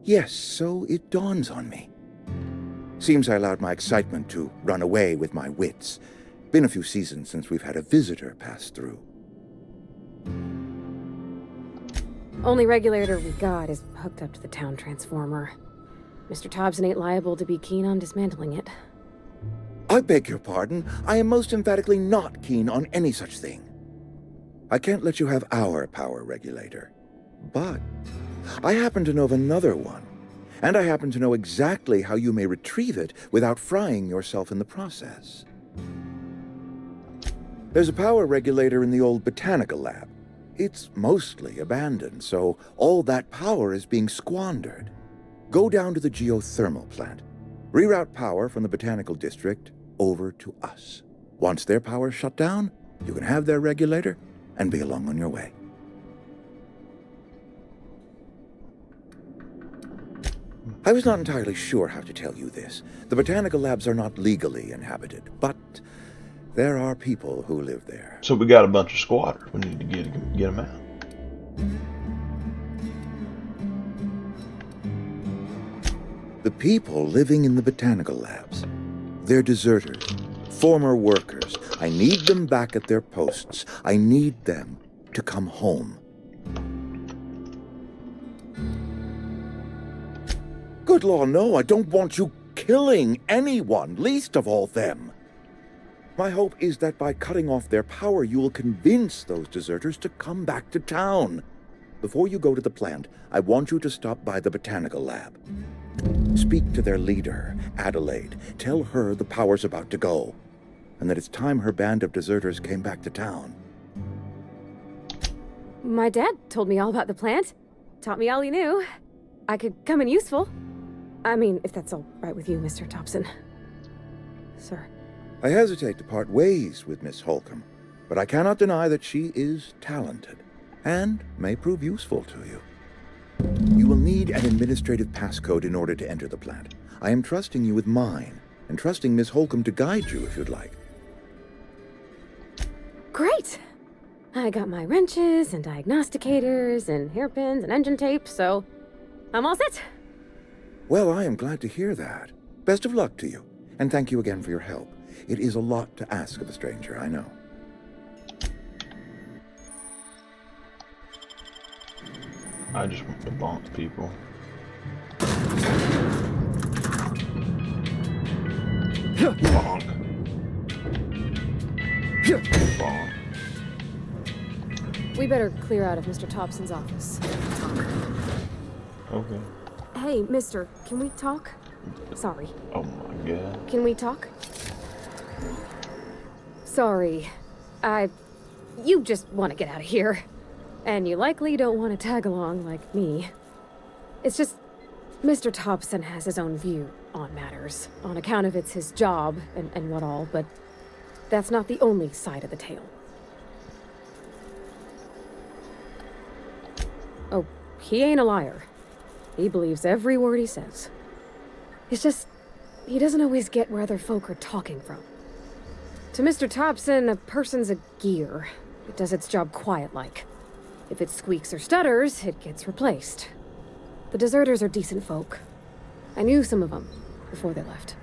Yes, so it dawns on me. Seems I allowed my excitement to run away with my wits. Been a few seasons since we've had a visitor pass through. Only regulator we got is hooked up to the town transformer. Mr. Thompson ain't liable to be keen on dismantling it. I beg your pardon. I am most emphatically not keen on any such thing. I can't let you have our power regulator. But I happen to know of another one, and I happen to know exactly how you may retrieve it without frying yourself in the process. There's a power regulator in the old botanical lab. It's mostly abandoned, so all that power is being squandered. Go down to the geothermal plant. Reroute power from the botanical district over to us. Once their power's shut down, you can have their regulator and be along on your way. I was not entirely sure how to tell you this. The botanical labs are not legally inhabited, but there are people who live there. So we got a bunch of squatters. We need to get them out. The people living in the botanical labs, they're deserters, former workers. I need them back at their posts. I need them to come home. Good law, no, I don't want you killing anyone, least of all them. My hope is that by cutting off their power, you will convince those deserters to come back to town. Before you go to the plant, I want you to stop by the botanical lab. Speak to their leader, Adelaide. Tell her the power's about to go, and that it's time her band of deserters came back to town. My dad told me all about the plant. Taught me all he knew. I could come in useful. I mean, if that's all right with you, Mr. Thompson. Sir. I hesitate to part ways with Miss Holcomb, but I cannot deny that she is talented and may prove useful to you. You will need an administrative passcode in order to enter the plant. I am trusting you with mine, and trusting Miss Holcomb to guide you if you'd like. Great! I got my wrenches and diagnosticators and hairpins and engine tape, so I'm all set. Well, I am glad to hear that. Best of luck to you, and thank you again for your help. It is a lot to ask of a stranger, I know. I just want to bonk people. Bonk. Bonk. We better clear out of Mr. Thompson's office. Okay. Hey, mister, can we talk? Sorry. Oh my god. Can we talk? Sorry. You just want to get out of here. And you likely don't want to tag along like me. It's just, Mr. Thompson has his own view on matters, on account of it's his job and what all, but that's not the only side of the tale. Oh, he ain't a liar. He believes every word he says. It's just, he doesn't always get where other folk are talking from. To Mr. Thompson, a person's a gear. It does its job quiet-like. If it squeaks or stutters, it gets replaced. The deserters are decent folk. I knew some of them before they left.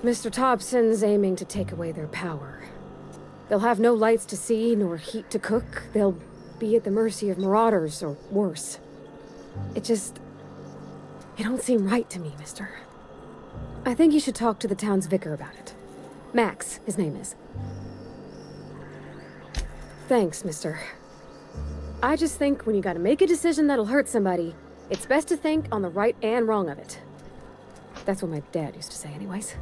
Mr. Thompson's aiming to take away their power. They'll have no lights to see, nor heat to cook. They'll be at the mercy of marauders, or worse. It don't seem right to me, mister. I think you should talk to the town's vicar about it. Max, his name is. Thanks, mister. I just think when you gotta make a decision that'll hurt somebody, it's best to think on the right and wrong of it. That's what my dad used to say anyways.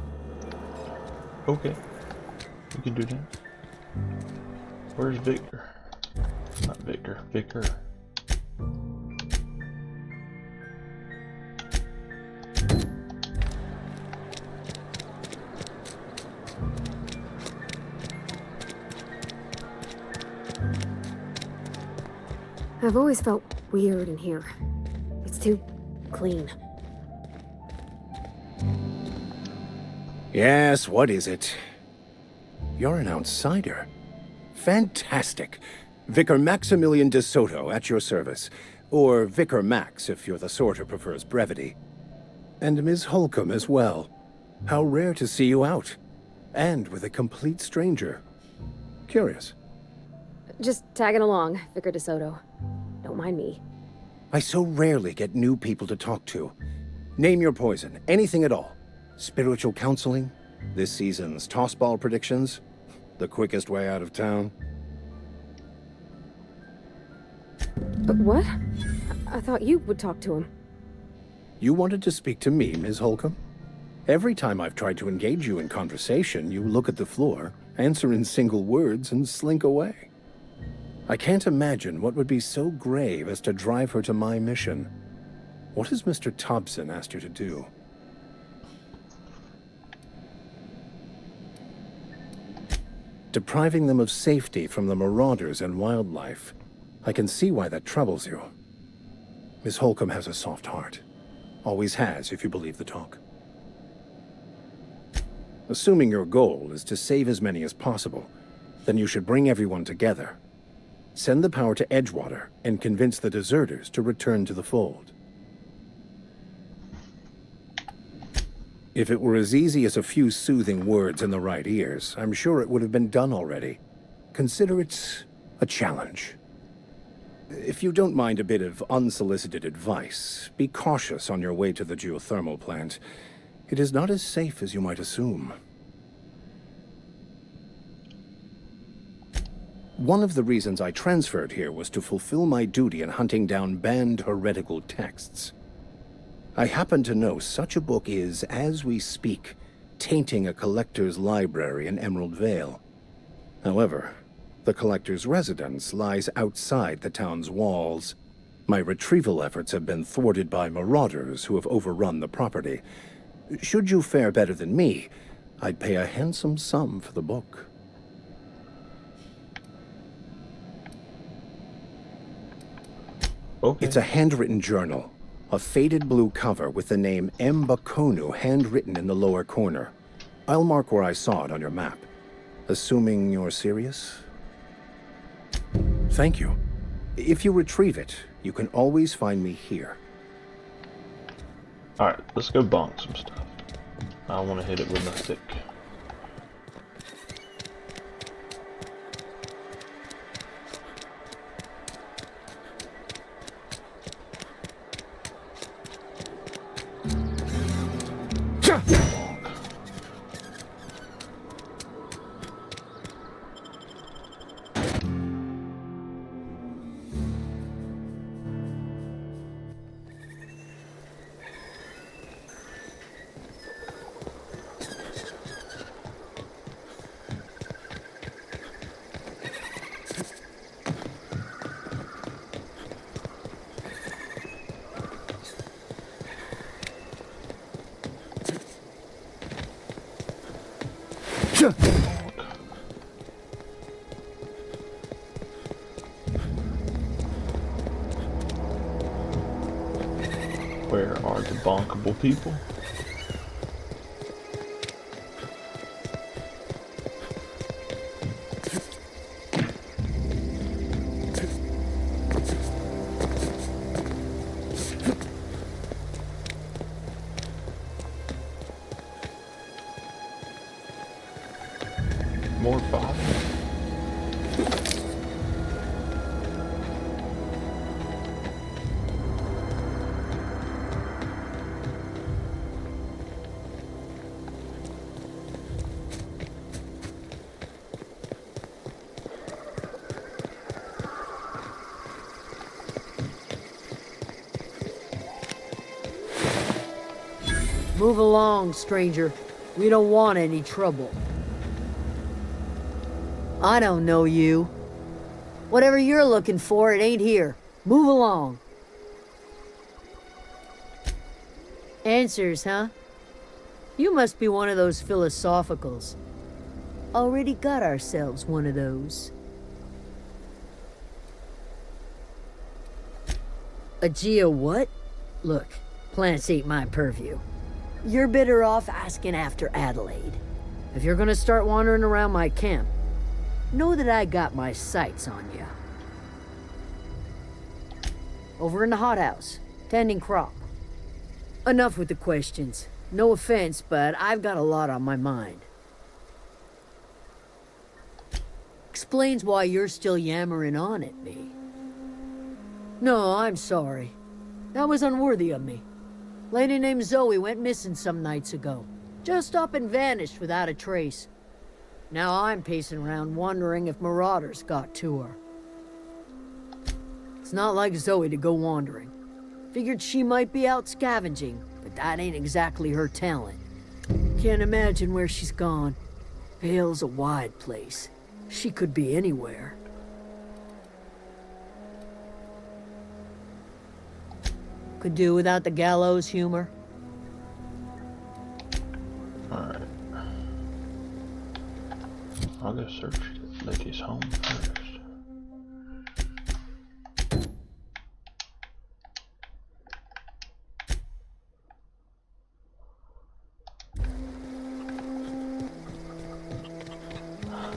Okay. We can do that. Where's Victor? Not Victor. Vicar. I've always felt weird in here. It's too clean. Yes, what is it? You're an outsider. Fantastic. Vicar Maximilian de Soto, at your service. Or Vicar Max, if you're the sort who prefers brevity. And Ms. Holcomb as well. How rare to see you out. And with a complete stranger. Curious. Just tagging along, Vicar de Soto. Don't mind me. I so rarely get new people to talk to. Name your poison, anything at all. Spiritual counseling? This season's tossball predictions? The quickest way out of town? But what? I thought you would talk to him. You wanted to speak to me, Ms. Holcomb? Every time I've tried to engage you in conversation, you look at the floor, answer in single words, and slink away. I can't imagine what would be so grave as to drive her to my mission. What has Mr. Thompson asked you to do? Depriving them of safety from the marauders and wildlife. I can see why that troubles you. Miss Holcomb has a soft heart. Always has, if you believe the talk. Assuming your goal is to save as many as possible, then you should bring everyone together. Send the power to Edgewater and convince the deserters to return to the fold. If it were as easy as a few soothing words in the right ears, I'm sure it would have been done already. Consider it a challenge. If you don't mind a bit of unsolicited advice, be cautious on your way to the geothermal plant. It is not as safe as you might assume. One of the reasons I transferred here was to fulfill my duty in hunting down banned heretical texts. I happen to know such a book is, as we speak, tainting a collector's library in Emerald Vale. However, the collector's residence lies outside the town's walls. My retrieval efforts have been thwarted by marauders who have overrun the property. Should you fare better than me, I'd pay a handsome sum for the book. Okay. It's a handwritten journal. A faded blue cover with the name M. Bakonu handwritten in the lower corner. I'll mark where I saw it on your map. Assuming you're serious? Thank you. If you retrieve it, you can always find me here. Alright, let's go bonk some stuff. I want to hit it with my stick. Where are the bonkable people? More bodies. Move along, stranger. We don't want any trouble. I don't know you. Whatever you're looking for, it ain't here. Move along. Answers, huh? You must be one of those philosophicals. Already got ourselves one of those. A geo what? Look, plants ain't my purview. You're better off asking after Adelaide. If you're gonna start wandering around my camp, know that I got my sights on you. Over in the hothouse, tending crop. Enough with the questions. No offense, but I've got a lot on my mind. Explains why you're still yammering on at me. No, I'm sorry. That was unworthy of me. Lady named Zoe went missing some nights ago. Just up and vanished without a trace. Now I'm pacing around wondering if marauders got to her. It's not like Zoe to go wandering. Figured she might be out scavenging, but that ain't exactly her talent. Can't imagine where she's gone. Vale's a wide place. She could be anywhere. Could do without the gallows humor. Alright. I'll go search Lady's home first.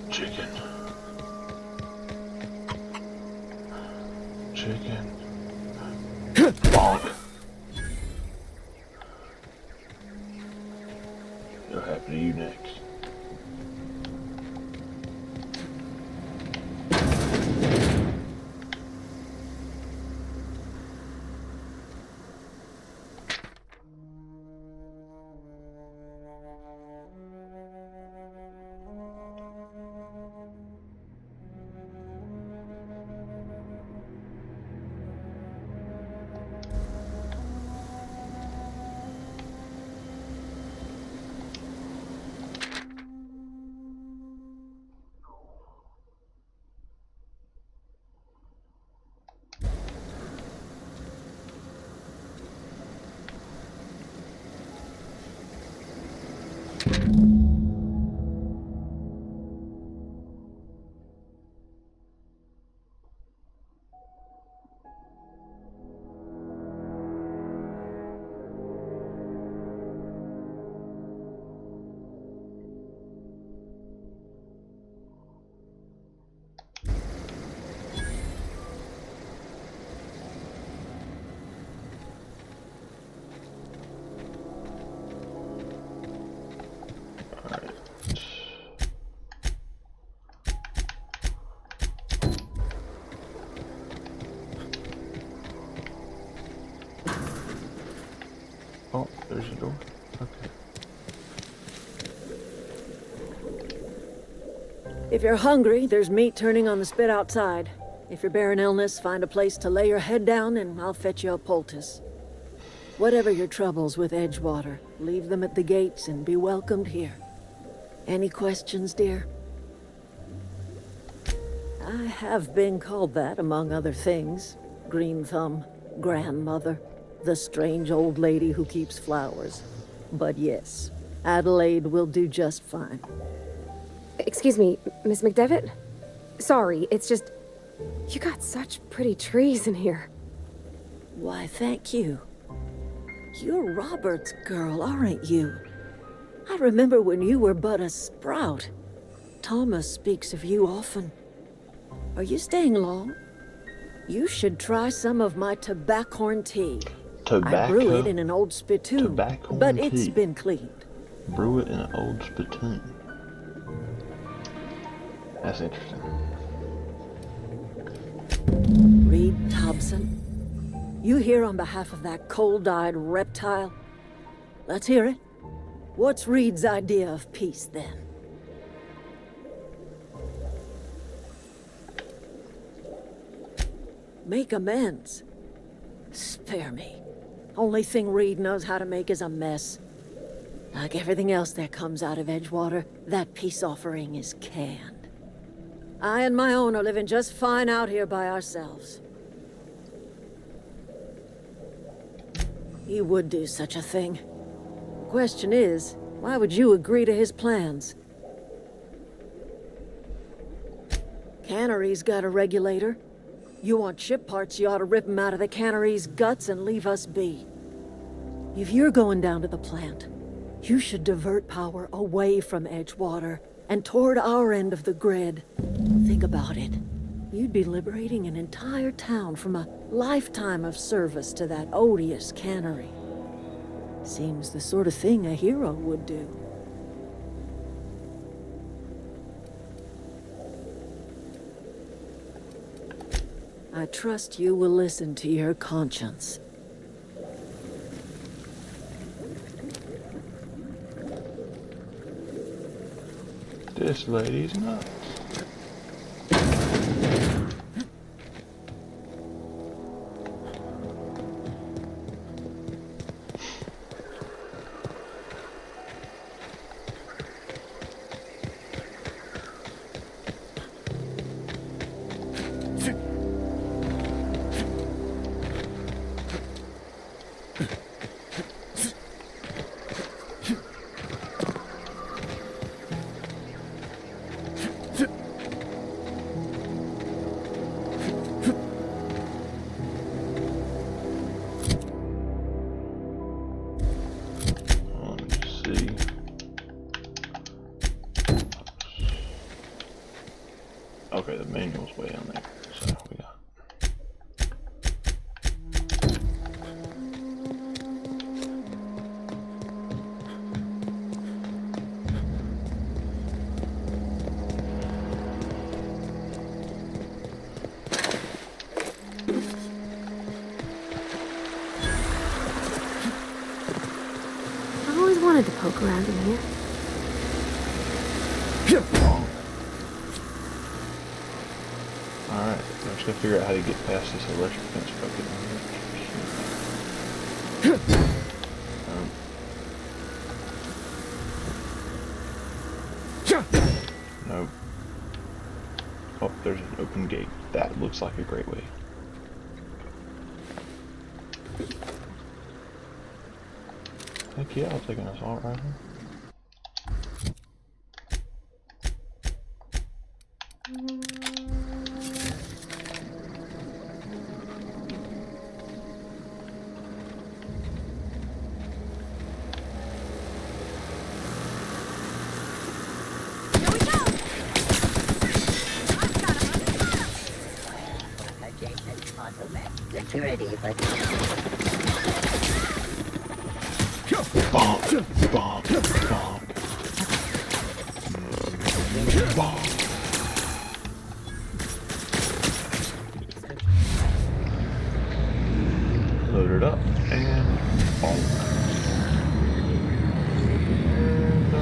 Chicken. Chicken. Bonk. It'll happen to you next. Oh, there's a door. Okay. If you're hungry, there's meat turning on the spit outside. If you're bearing illness, find a place to lay your head down and I'll fetch you a poultice. Whatever your troubles with Edgewater, leave them at the gates and be welcomed here. Any questions, dear? I have been called that, among other things. Green Thumb, grandmother, the strange old lady who keeps flowers. But yes, Adelaide will do just fine. Excuse me, Miss McDevitt? Sorry, it's just... You got such pretty trees in here. Why, thank you. You're Robert's girl, aren't you? I remember when you were but a sprout. Thomas speaks of you often. Are you staying long? You should try some of my tobaccorn tea. I brew it in an old spittoon, but it's been cleaned. Brew it in an old spittoon. That's interesting. Reed Thompson, you here on behalf of that cold-eyed reptile? Let's hear it. What's Reed's idea of peace, then? Make amends. Spare me. Only thing Reed knows how to make is a mess. Like everything else that comes out of Edgewater, that peace offering is canned. I and my own are living just fine out here by ourselves. He would do such a thing. The question is, why would you agree to his plans? Cannery's got a regulator. You want chip parts, you ought to rip them out of the cannery's guts and leave us be. If you're going down to the plant, you should divert power away from Edgewater and toward our end of the grid. Think about it. You'd be liberating an entire town from a lifetime of service to that odious cannery. Seems the sort of thing a hero would do. I trust you will listen to your conscience. This lady's nuts. Okay, the manual's way down there, so we got. I always wanted to poke around in here. Alright, I'm just gonna figure out how to get past this electric fence without getting Nope. Oh, there's an open gate. That looks like a great way. Heck yeah, I'll take an assault rifle. Security, but... Bonk, bonk, bonk. Bonk. Load it up and bonk. And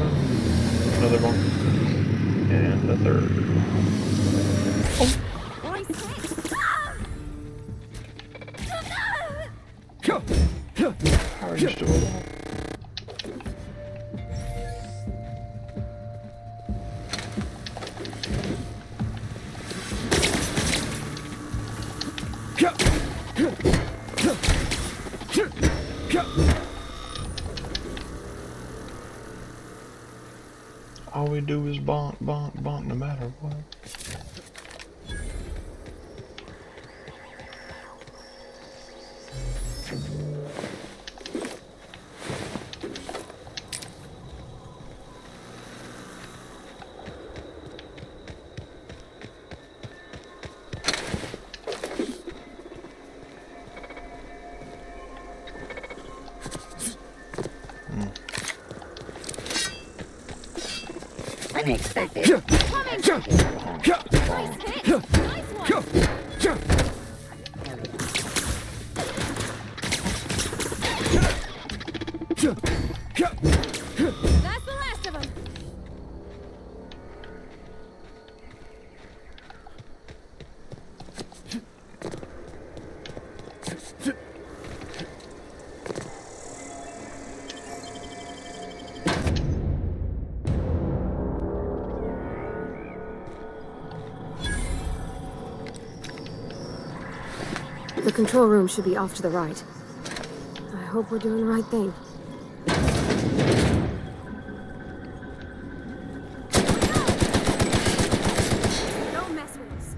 another bonk. And a third. Oh. How are you still alive? All we do is bonk, bonk, bonk no matter what. Unexpected. That's the last of them. The control room should be off to the right. I hope we're doing the right thing. Don't mess with us.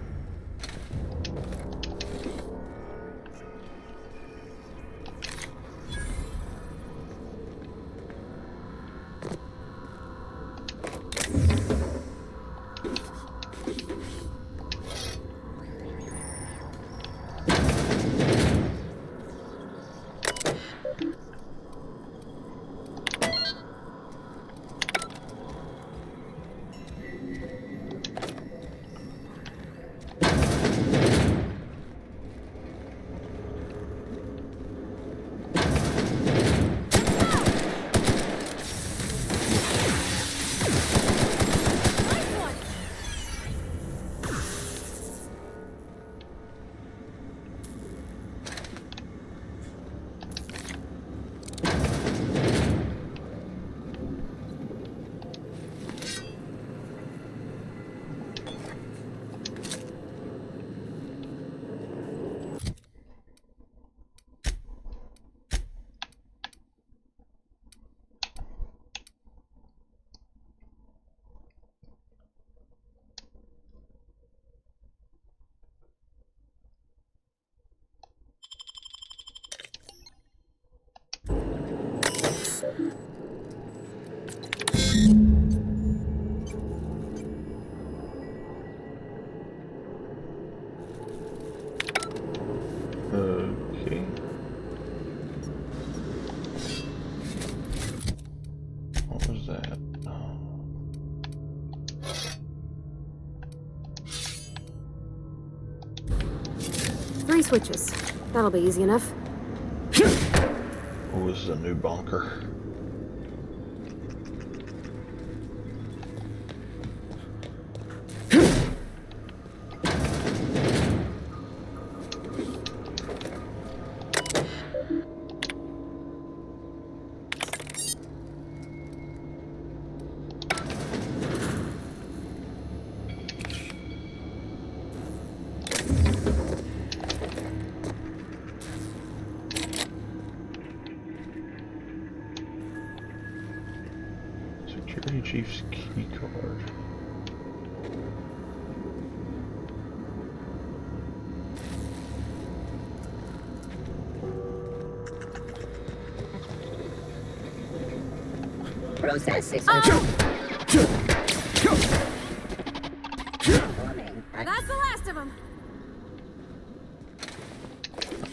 Okay. What was that? Three switches. That'll be easy enough. Oh, this is a new bunker. Security Chief's key card. Process 600. That's the last of them.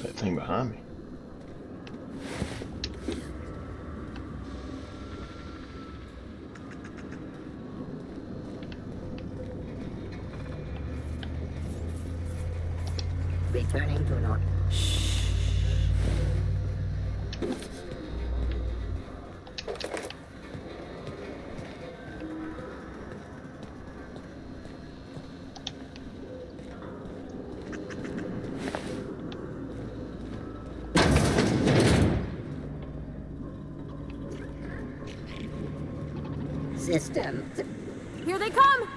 That thing behind me. Returning to north. System. Here they come.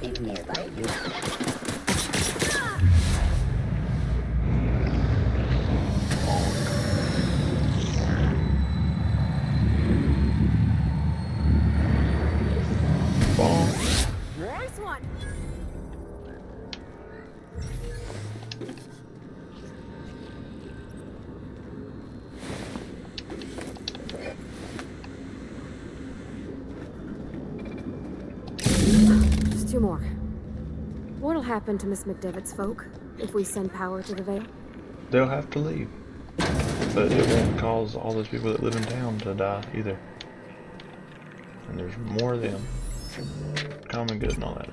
In nearby you. Two more. What'll happen to Miss McDevitt's folk if we send power to the Vale? They'll have to leave. But it won't cause all those people that live in town to die either. And there's more of them. Common good and all that.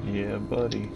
Yeah, buddy.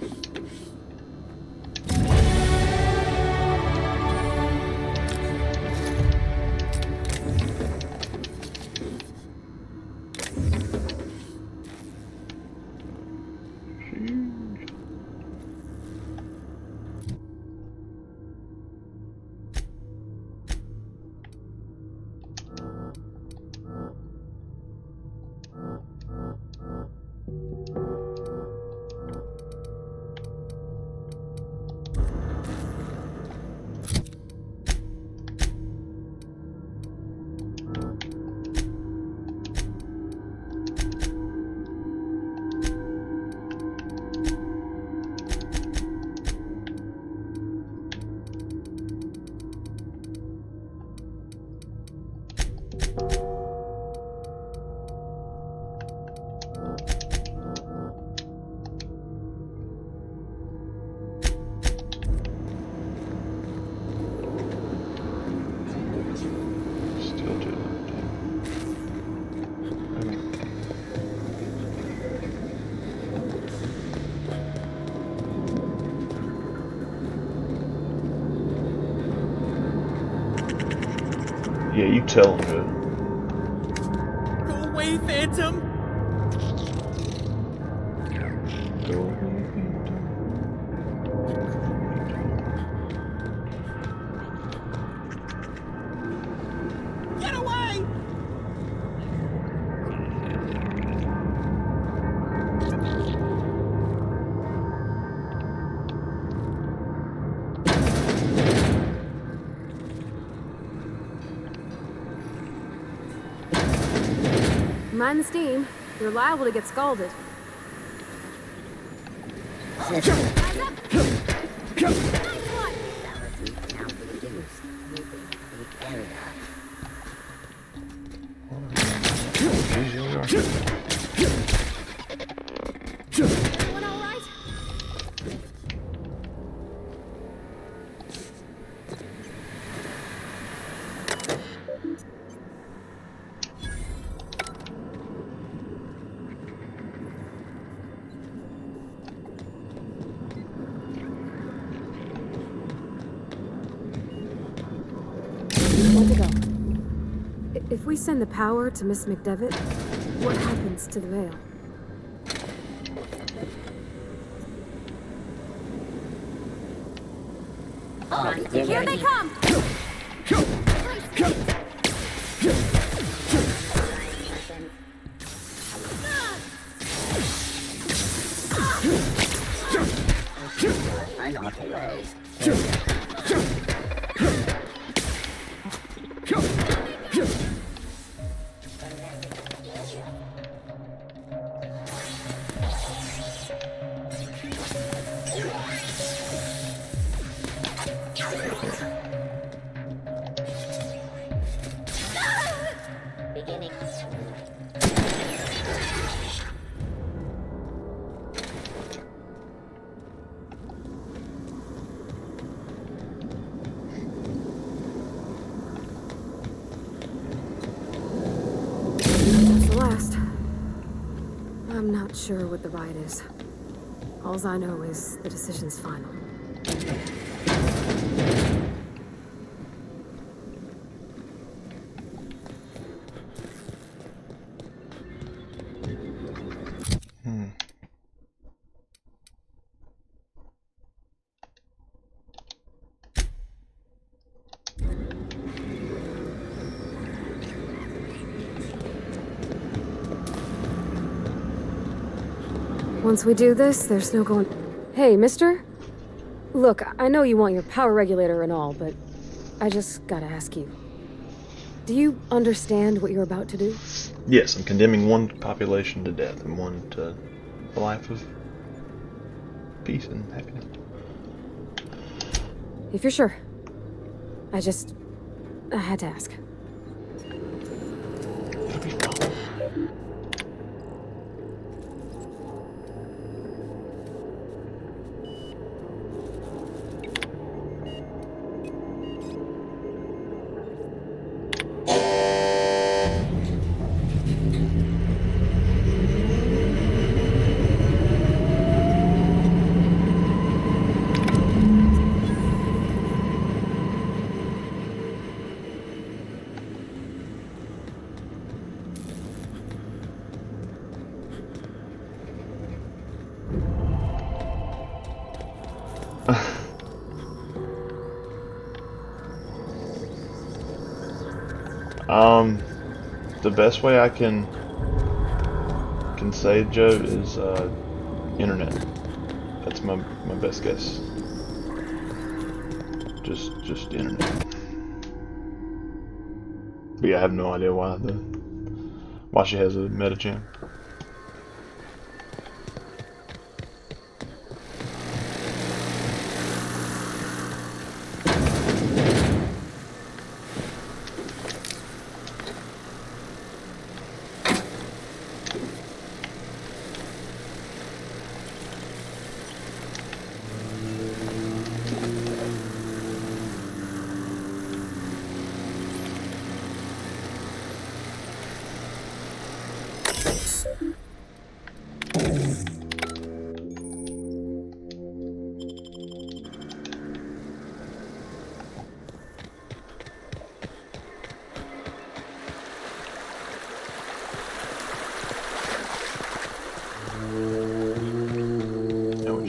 Yeah, you tell him to. Go away, Phantom! Go away, Get away! Mind the steam. You're liable to get scalded. Everyone all right? Where to go? If we send the power to Miss McDevitt, what happens to the Vale? Here they come! I know the way. Beginning. That's the last. I'm not sure what the ride is. Alls I know is the decision's final. Once we do this, there's no going... Hey, mister? Look, I know you want your power regulator and all, but I just gotta ask you. Do you understand what you're about to do? Yes, I'm condemning one population to death and one to a life of peace and happiness. If you're sure. I had to ask. It'll be fine. The best way I can say, Joe, is internet. That's my best guess. Just internet. But yeah, I have no idea why she has a meta gem.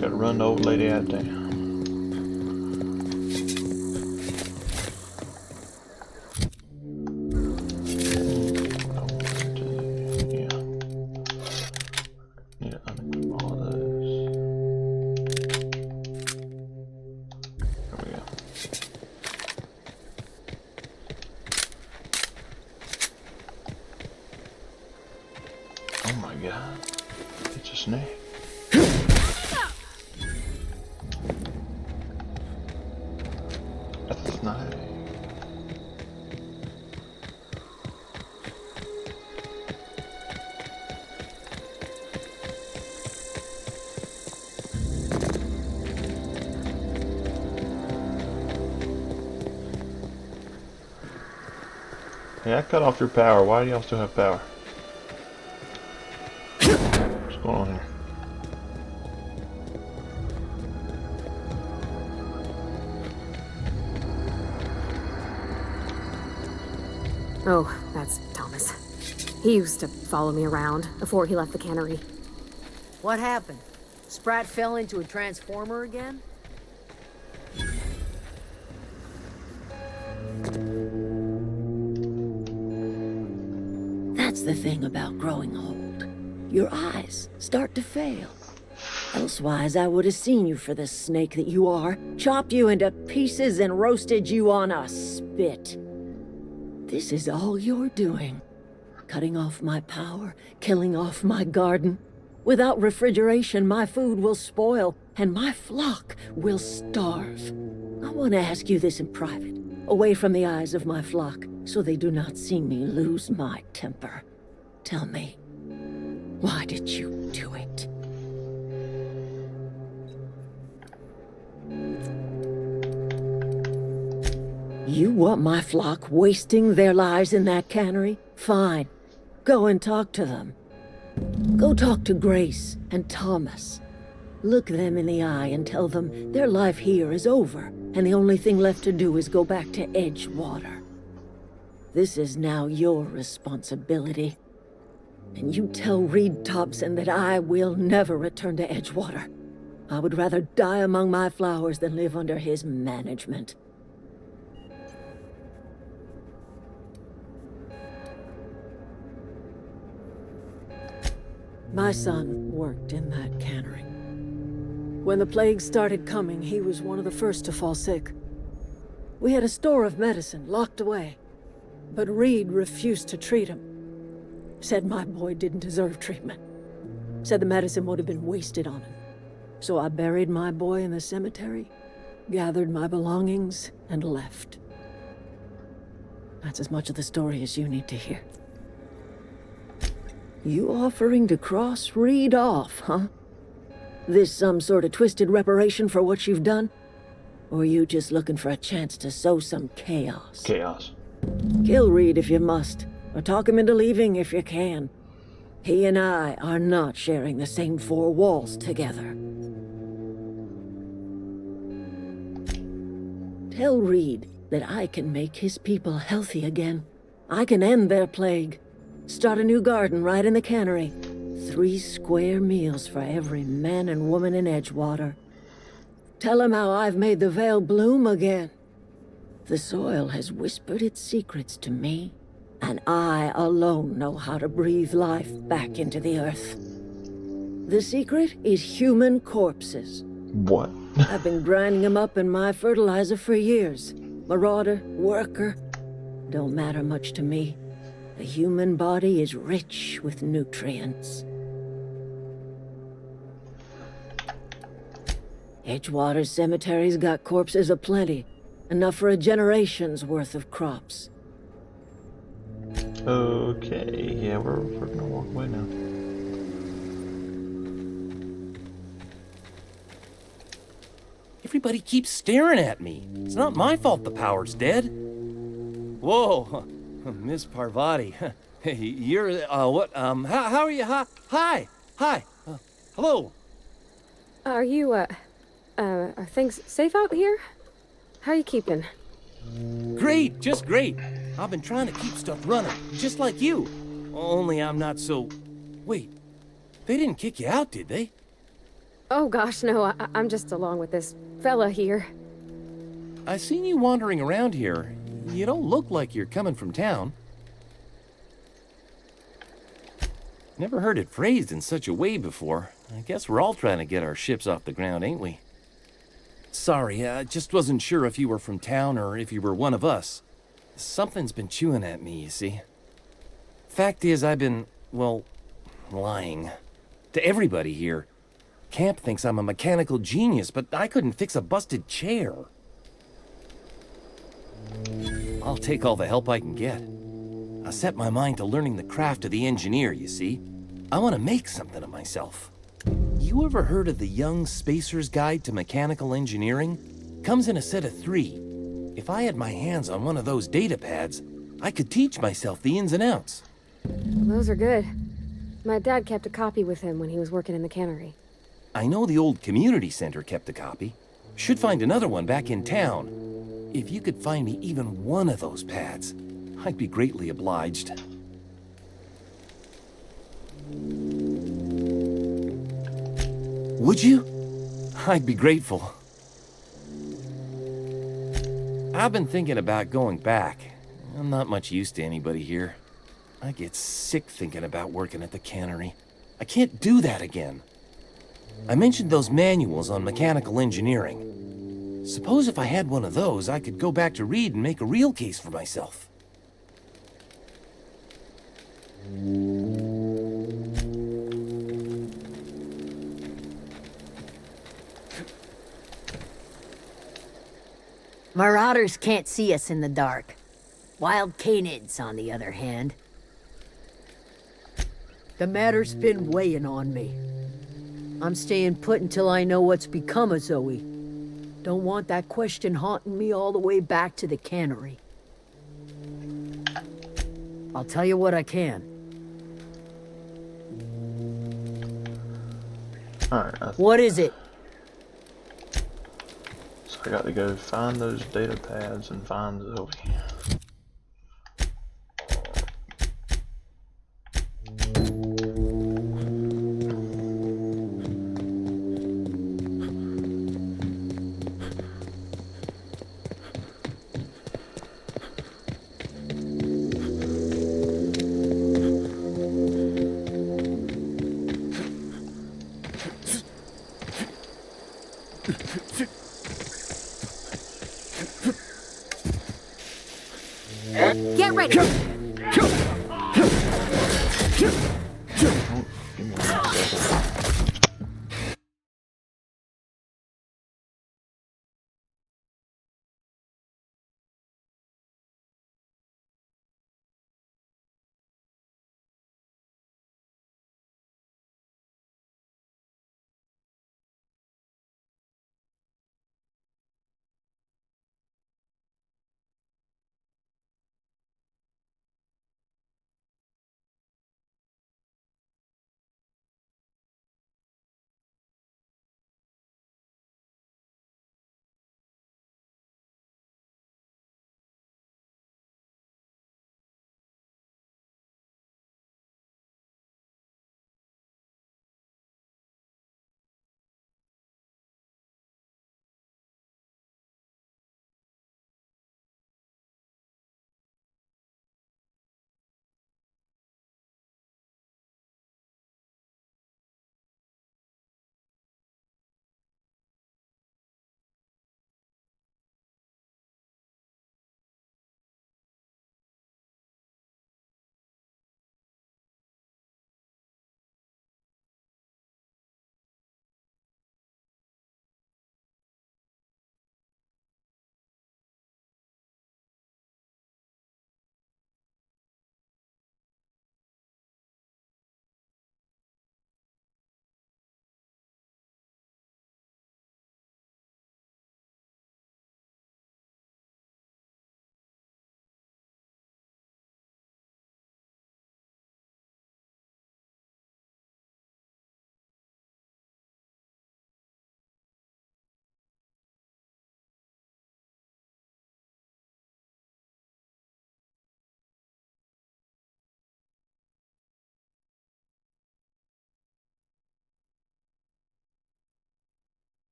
Gotta run the old lady out of town. Yeah, unequip all of those. There we go. Oh my god. It's a snake. That's nice. Hey, I cut off your power. Why do y'all still have power? What's going on here? Oh, that's Thomas. He used to follow me around before he left the cannery. What happened? Sprat fell into a transformer again? That's the thing about growing old. Your eyes start to fail. Elsewise, I would have seen you for the snake that you are, chopped you into pieces and roasted you on a spit. This is all you're doing. Cutting off my power, killing off my garden. Without refrigeration, my food will spoil, and my flock will starve. I want to ask you this in private, away from the eyes of my flock, so they do not see me lose my temper. Tell me, why did you do it? You want my flock wasting their lives in that cannery? Fine. Go and talk to them. Go talk to Grace and Thomas. Look them in the eye and tell them their life here is over, and the only thing left to do is go back to Edgewater. This is now your responsibility. And you tell Reed Thompson that I will never return to Edgewater. I would rather die among my flowers than live under his management. My son worked in that cannery. When the plague started coming, he was one of the first to fall sick. We had a store of medicine locked away, but Reed refused to treat him. Said my boy didn't deserve treatment. Said the medicine would have been wasted on him. So I buried my boy in the cemetery, gathered my belongings, and left. That's as much of the story as you need to hear. You offering to cross Reed off, huh? This some sort of twisted reparation for what you've done? Or you just looking for a chance to sow some chaos? Chaos. Kill Reed if you must, or talk him into leaving if you can. He and I are not sharing the same four walls together. Tell Reed that I can make his people healthy again. I can end their plague. Start a new garden right in the cannery. 3 square meals for every man and woman in Edgewater. Tell him how I've made the Vale bloom again. The soil has whispered its secrets to me, and I alone know how to breathe life back into the earth. The secret is human corpses. What? I've been grinding them up in my fertilizer for years. Marauder, worker, don't matter much to me. The human body is rich with nutrients. Edgewater Cemetery's got corpses aplenty, enough for a generation's worth of crops. Okay, yeah, we're gonna walk away now. Everybody keeps staring at me. It's not my fault the power's dead. Whoa, Miss Parvati. Hey, you're, what, how are you? Hi, hello. Are you, are things safe out here? How are you keeping? Great, just great. I've been trying to keep stuff running, just like you. Only I'm not so... Wait, they didn't kick you out, did they? Oh gosh, no, I'm just along with this fella here. I seen you wandering around here. You don't look like you're coming from town. Never heard it phrased in such a way before. I guess we're all trying to get our ships off the ground, ain't we? Sorry, I just wasn't sure if you were from town or if you were one of us. Something's been chewing at me, you see. Fact is, I've been, well, lying. To everybody here. Camp thinks I'm a mechanical genius, but I couldn't fix a busted chair. I'll take all the help I can get. I set my mind to learning the craft of the engineer, you see. I want to make something of myself. You ever heard of the Young Spacer's Guide to Mechanical Engineering? Comes in a set of 3. If I had my hands on one of those data pads, I could teach myself the ins and outs. Well, those are good. My dad kept a copy with him when he was working in the cannery. I know the old community center kept a copy. Should find another one back in town. If you could find me even one of those pads, I'd be greatly obliged. Would you? I'd be grateful. I've been thinking about going back. I'm not much use to anybody here. I get sick thinking about working at the cannery. I can't do that again. I mentioned those manuals on mechanical engineering. Suppose if I had one of those, I could go back to Reed and make a real case for myself. Marauders can't see us in the dark. Wild canids, on the other hand. The matter's been weighing on me. I'm staying put until I know what's become of Zoe. Don't want that question haunting me all the way back to the cannery. I'll tell you what I can. Alright, what is it? So I got to go find those data pads and find Zoe. Get ready. Oh, give me 1 second.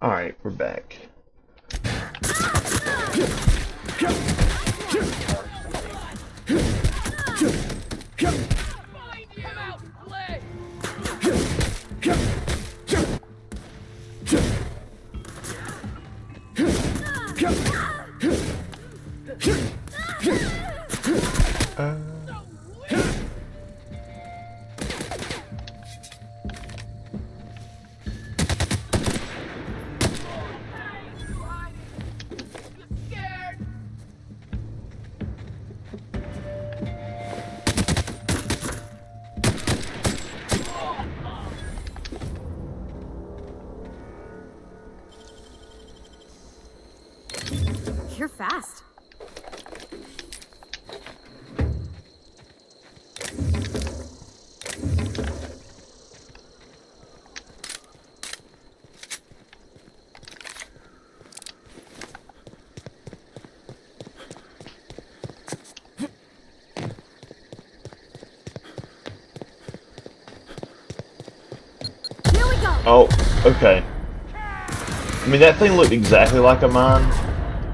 Alright, we're back. You're fast. Here we go. Oh, okay. I mean, that thing looked exactly like a mine,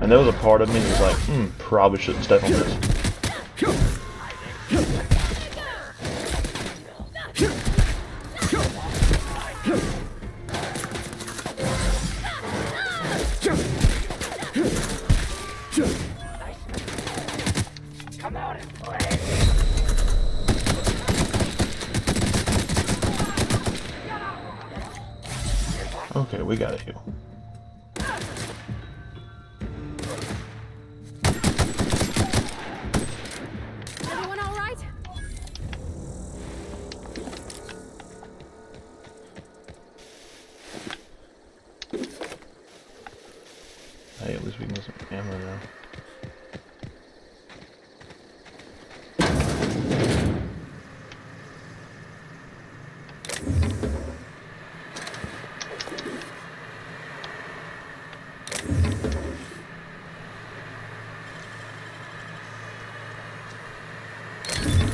and there was a part of me that was like, probably shouldn't step on this. Okay, we got it here. Everyone all right? Hey, at least we can get some ammo now.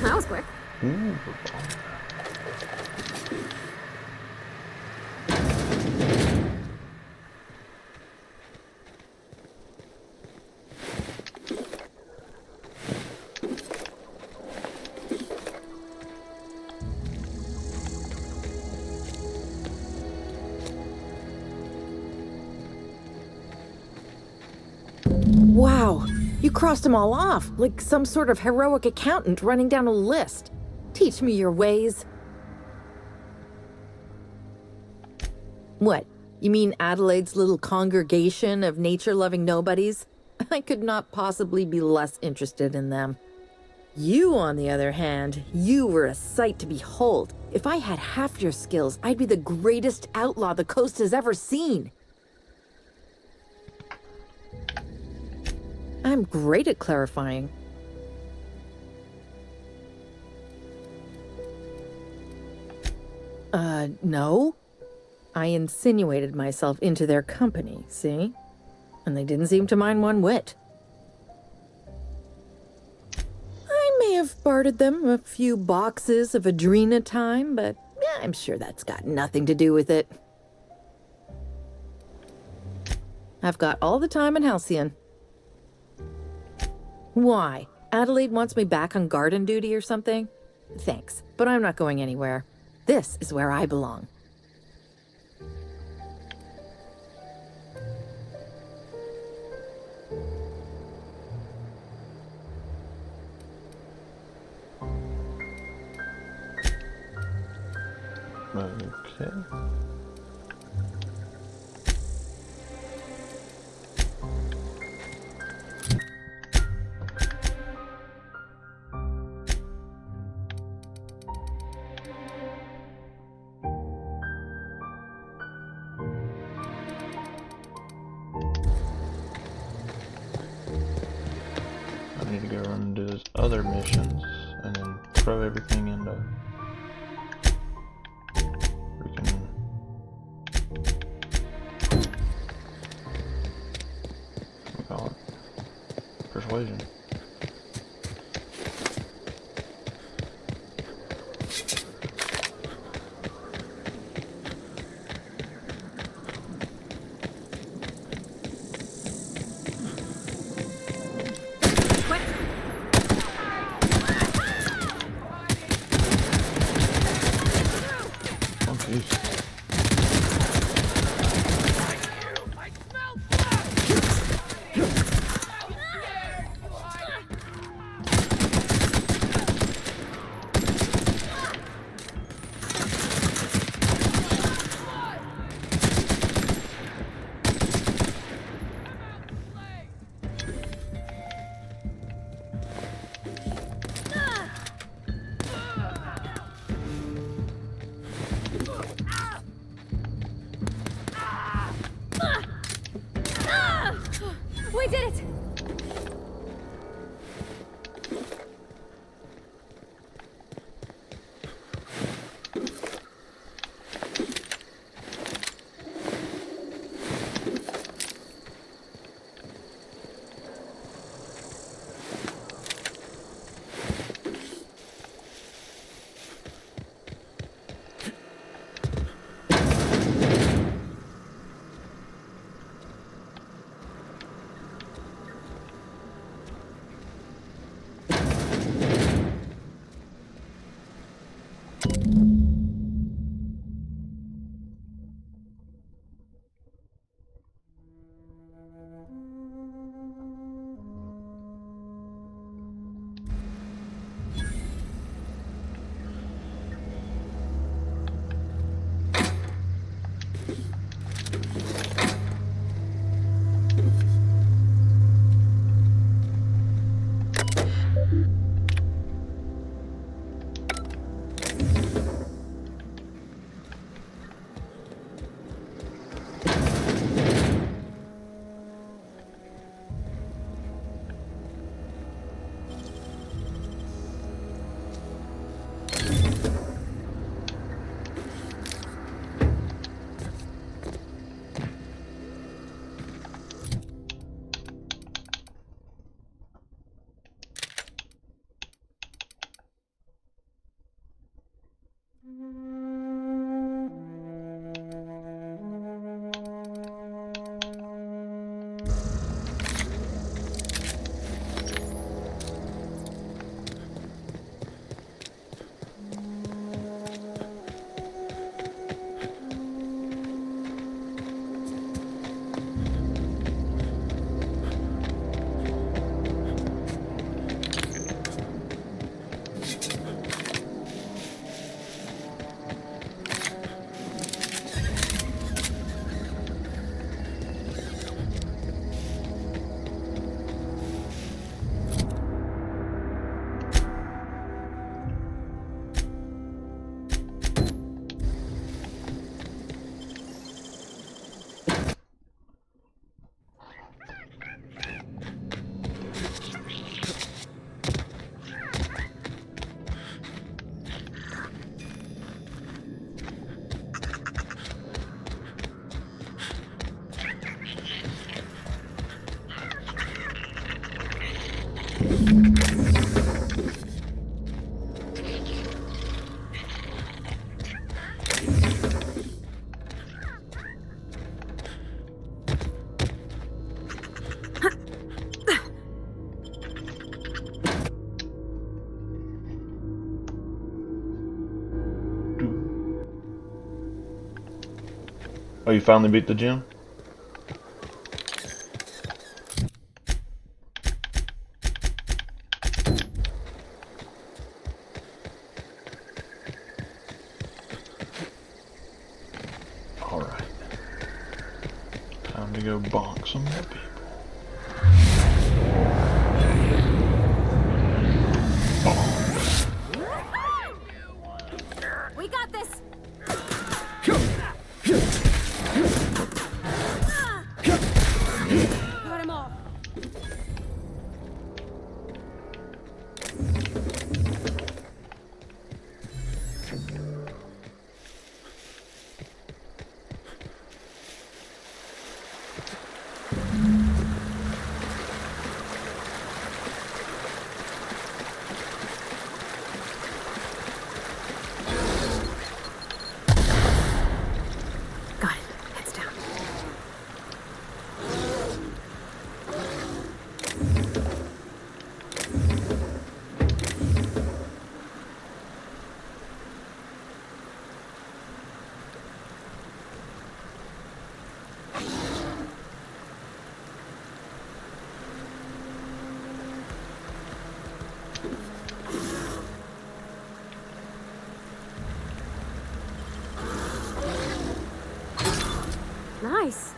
That was quick. Ooh. Wow, you crossed them all off, like some sort of heroic accountant running down a list. Teach me your ways. What? You mean Adelaide's little congregation of nature-loving nobodies? I could not possibly be less interested in them. You, on the other hand, you were a sight to behold. If I had half your skills, I'd be the greatest outlaw the coast has ever seen. I'm great at clarifying. No. I insinuated myself into their company, see? And they didn't seem to mind one whit. I may have bartered them a few boxes of Adrena time, but yeah, I'm sure that's got nothing to do with it. I've got all the time in Halcyon. Why? Adelaide wants me back on garden duty or something? Thanks, but I'm not going anywhere. This is where I belong. Okay. I need to go run and do his other missions and then throw everything into freaking what do we call it? Persuasion. Oh, you finally beat the gym? Alright. Time to go bonk some more people. We got this. Cut him off. Got it. Heads down. Nice.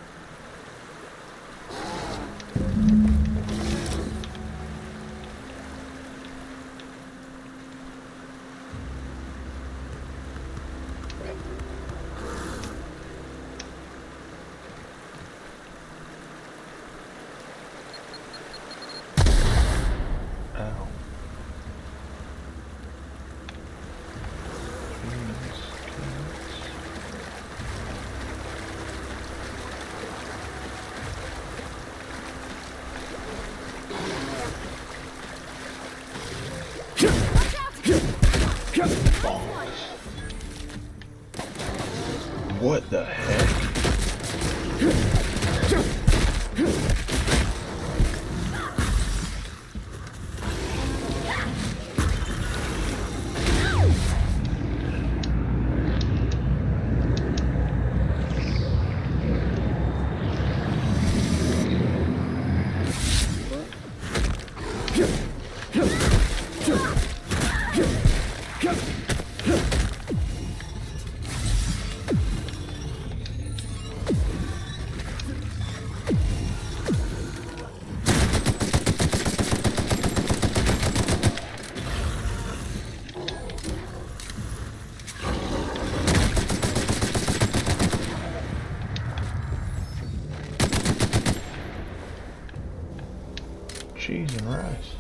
Ow. What the heck? Cheese and rice.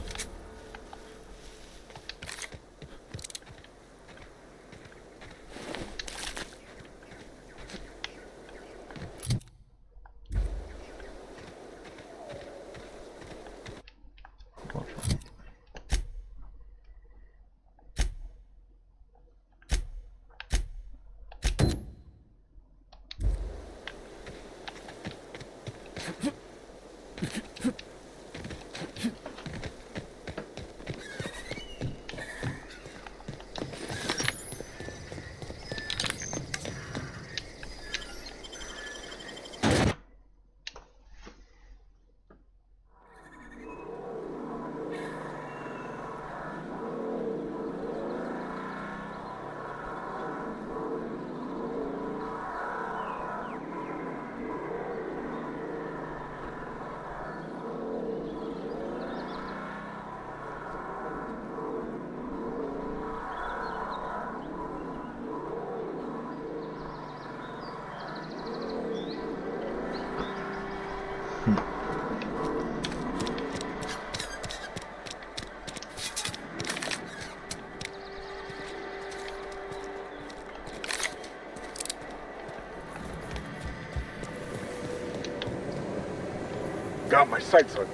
Got my sights on you.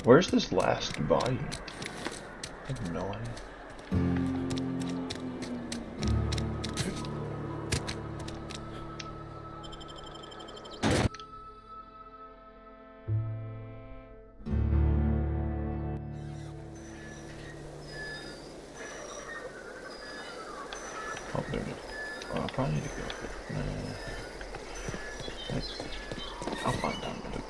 Where's this last body? I have no idea. Oh, there it is. Oh, I probably need to go up it. No. I'll find time to do it.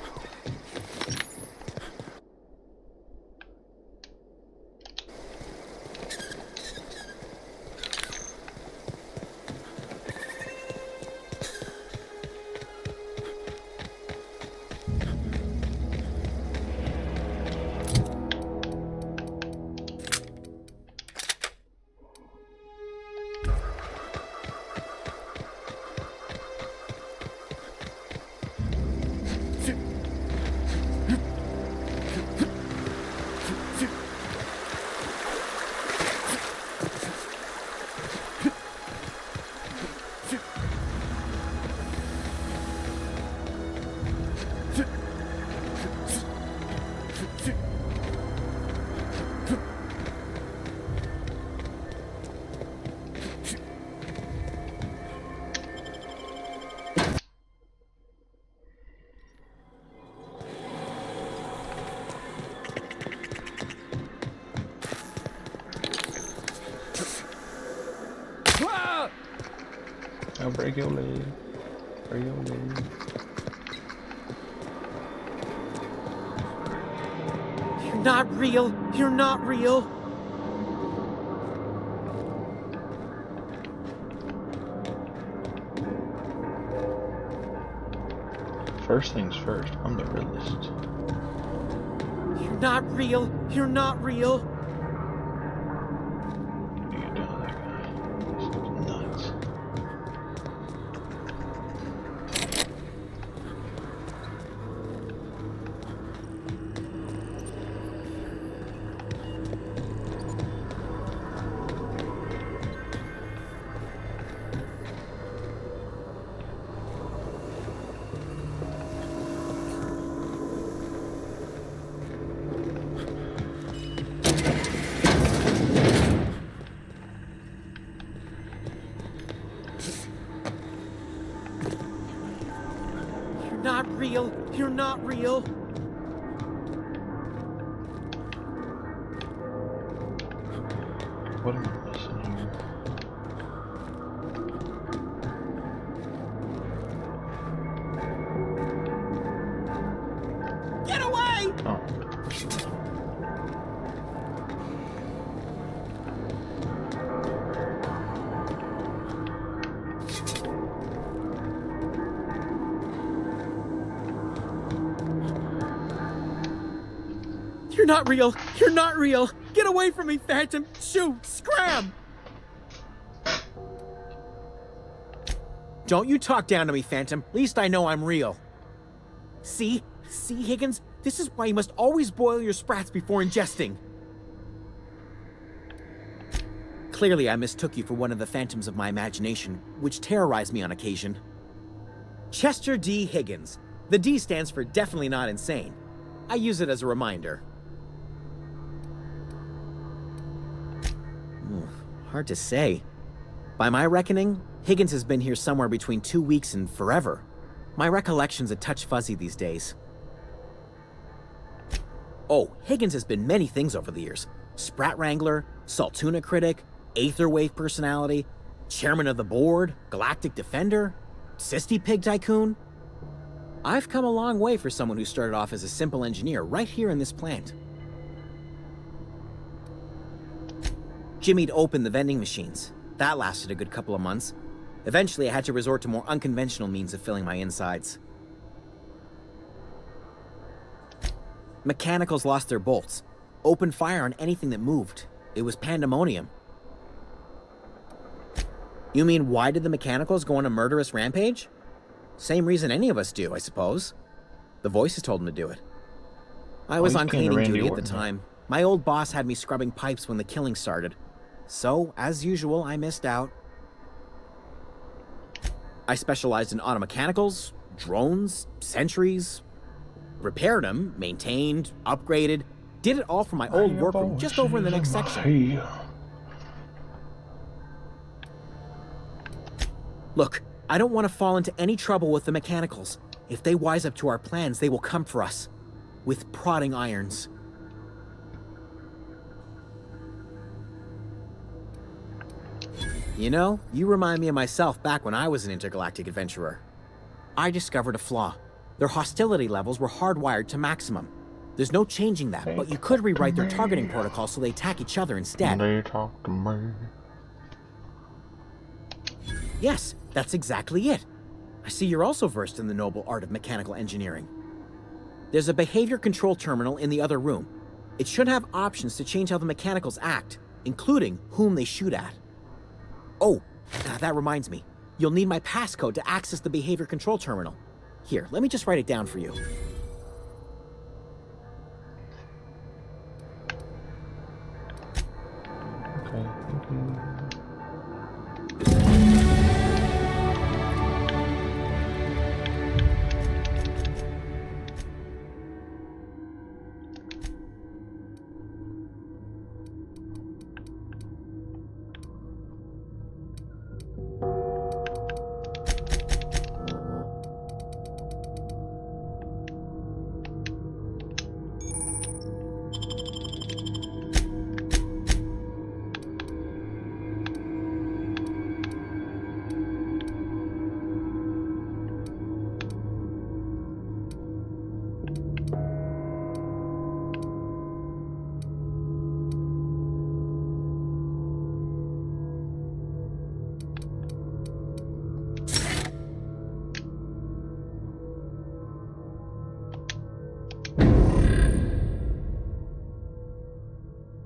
I'll break your leg. Break your leg. You're not real. You're not real. First things first, I'm the realist. You're not real. You're not real. You get down to that guy. This is nuts. You're not real. You're not real. What am I missing here? Get away! Oh. You're not real. You're not real. Get away from me, Phantom. Shoot. Scram. Don't you talk down to me, Phantom. At least I know I'm real. See? See, Higgins? This is why you must always boil your sprats before ingesting. Clearly, I mistook you for one of the phantoms of my imagination, which terrorized me on occasion. Chester D. Higgins. The D stands for definitely not insane. I use it as a reminder. Hard to say. By my reckoning, Higgins has been here somewhere between 2 weeks and forever. My recollection's a touch fuzzy these days. Oh, Higgins has been many things over the years. Sprat Wrangler, Saltuna Critic, Aetherwave Personality, Chairman of the Board, Galactic Defender, Sisty Pig Tycoon. I've come a long way for someone who started off as a simple engineer right here in this plant. Jimmy'd opened the vending machines. That lasted a good couple of months. Eventually, I had to resort to more unconventional means of filling my insides. Mechanicals lost their bolts. Opened fire on anything that moved. It was pandemonium. You mean, why did the mechanicals go on a murderous rampage? Same reason any of us do, I suppose. The voices told them to do it. I was on cleaning duty at the time. My old boss had me scrubbing pipes when the killing started. So, as usual, I missed out. I specialized in automechanicals, drones, sentries. Repaired them, maintained, upgraded, Did it all from my old workroom just over in the next section. Look, I don't want to fall into any trouble with the mechanicals. If they wise up to our plans, they will come for us. With prodding irons. You know, you remind me of myself back when I was an intergalactic adventurer. I discovered a flaw. Their hostility levels were hardwired to maximum. There's no changing that, but you could rewrite their targeting protocol so they attack each other instead. They talk to me. Yes, that's exactly it. I see you're also versed in the noble art of mechanical engineering. There's a behavior control terminal in the other room. It should have options to change how the mechanicals act, including whom they shoot at. Oh, that reminds me. You'll need my passcode to access the behavior control terminal. Here, let me just write it down for you. Okay, thank you.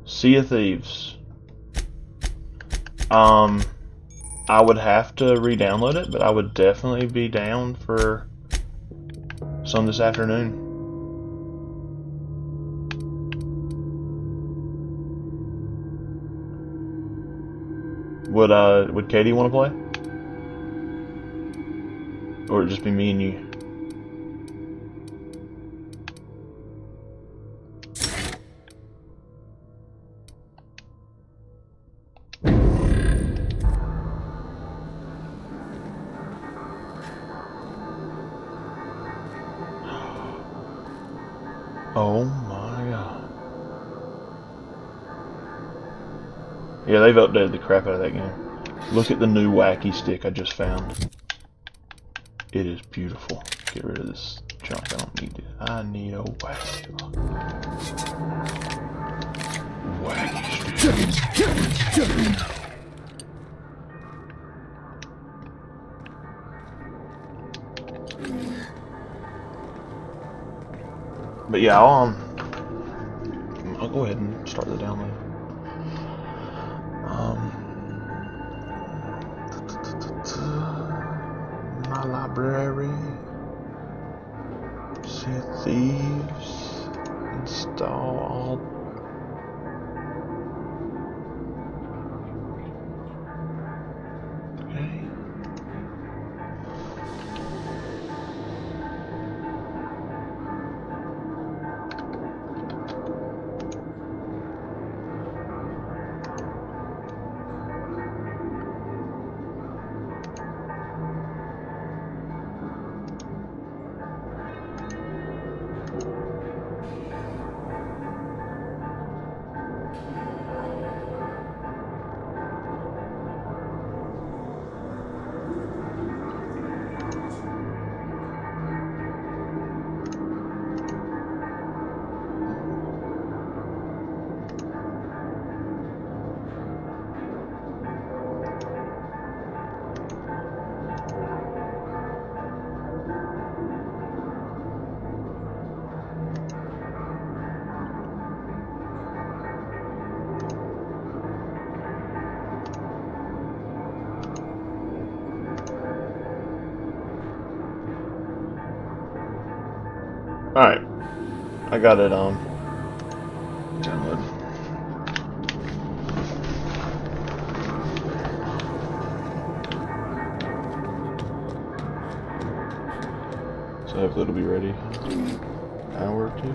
Sea of Thieves. I would have to re-download it, but I would definitely be down for some this afternoon. Would Katie want to play? Or would it just be me and you? Oh my god. Yeah, they've updated the crap out of that game. Look at the new wacky stick I just found. It is beautiful. Get rid of this junk. I don't need it. I need a wacky stick. But yeah, I'll go ahead and start the download. My library, Sea of Thieves, install all. Okay. Alright. I got it download. So hopefully it'll be ready in an hour or two.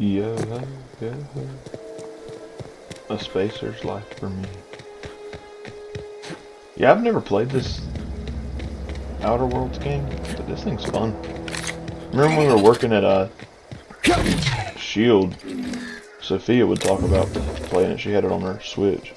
Yeah, yeah. A spacer's life for me. Yeah, I've never played this Outer Worlds game, but this thing's fun. Remember when we were working at Shield, Sophia would talk about playing it. She had it on her Switch.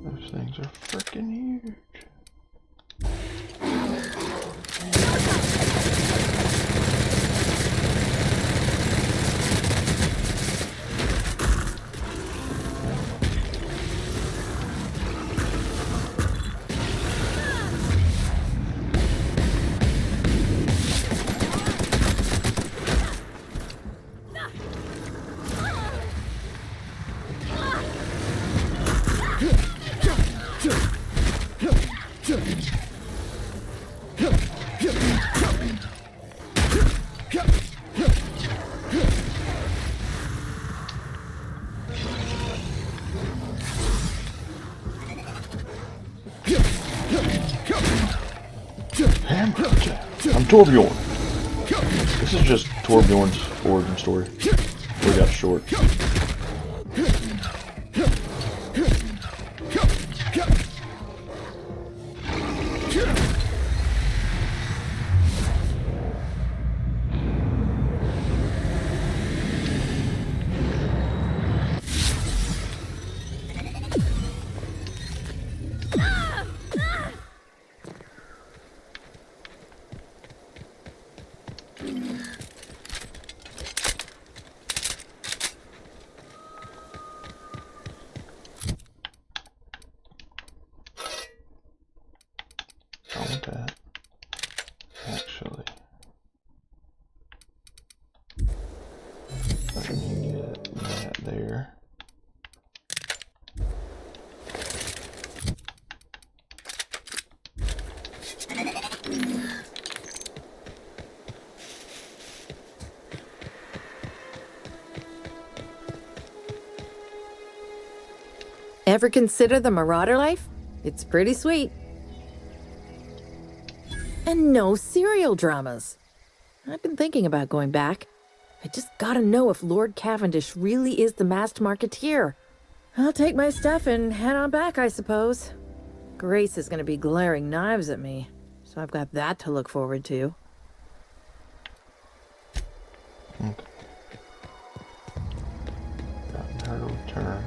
Those things are freaking huge. I'm Torbjorn. This is just Torbjorn's origin story. We got short. I want that. Actually, let me get that there. Ever consider the Marauder life? It's pretty sweet. And no serial dramas. I've been thinking about going back. I just gotta know if Lord Cavendish really is the masked marketeer. I'll take my stuff and head on back, I suppose. Grace is gonna be glaring knives at me, so I've got that to look forward to. Okay. Got her to turn.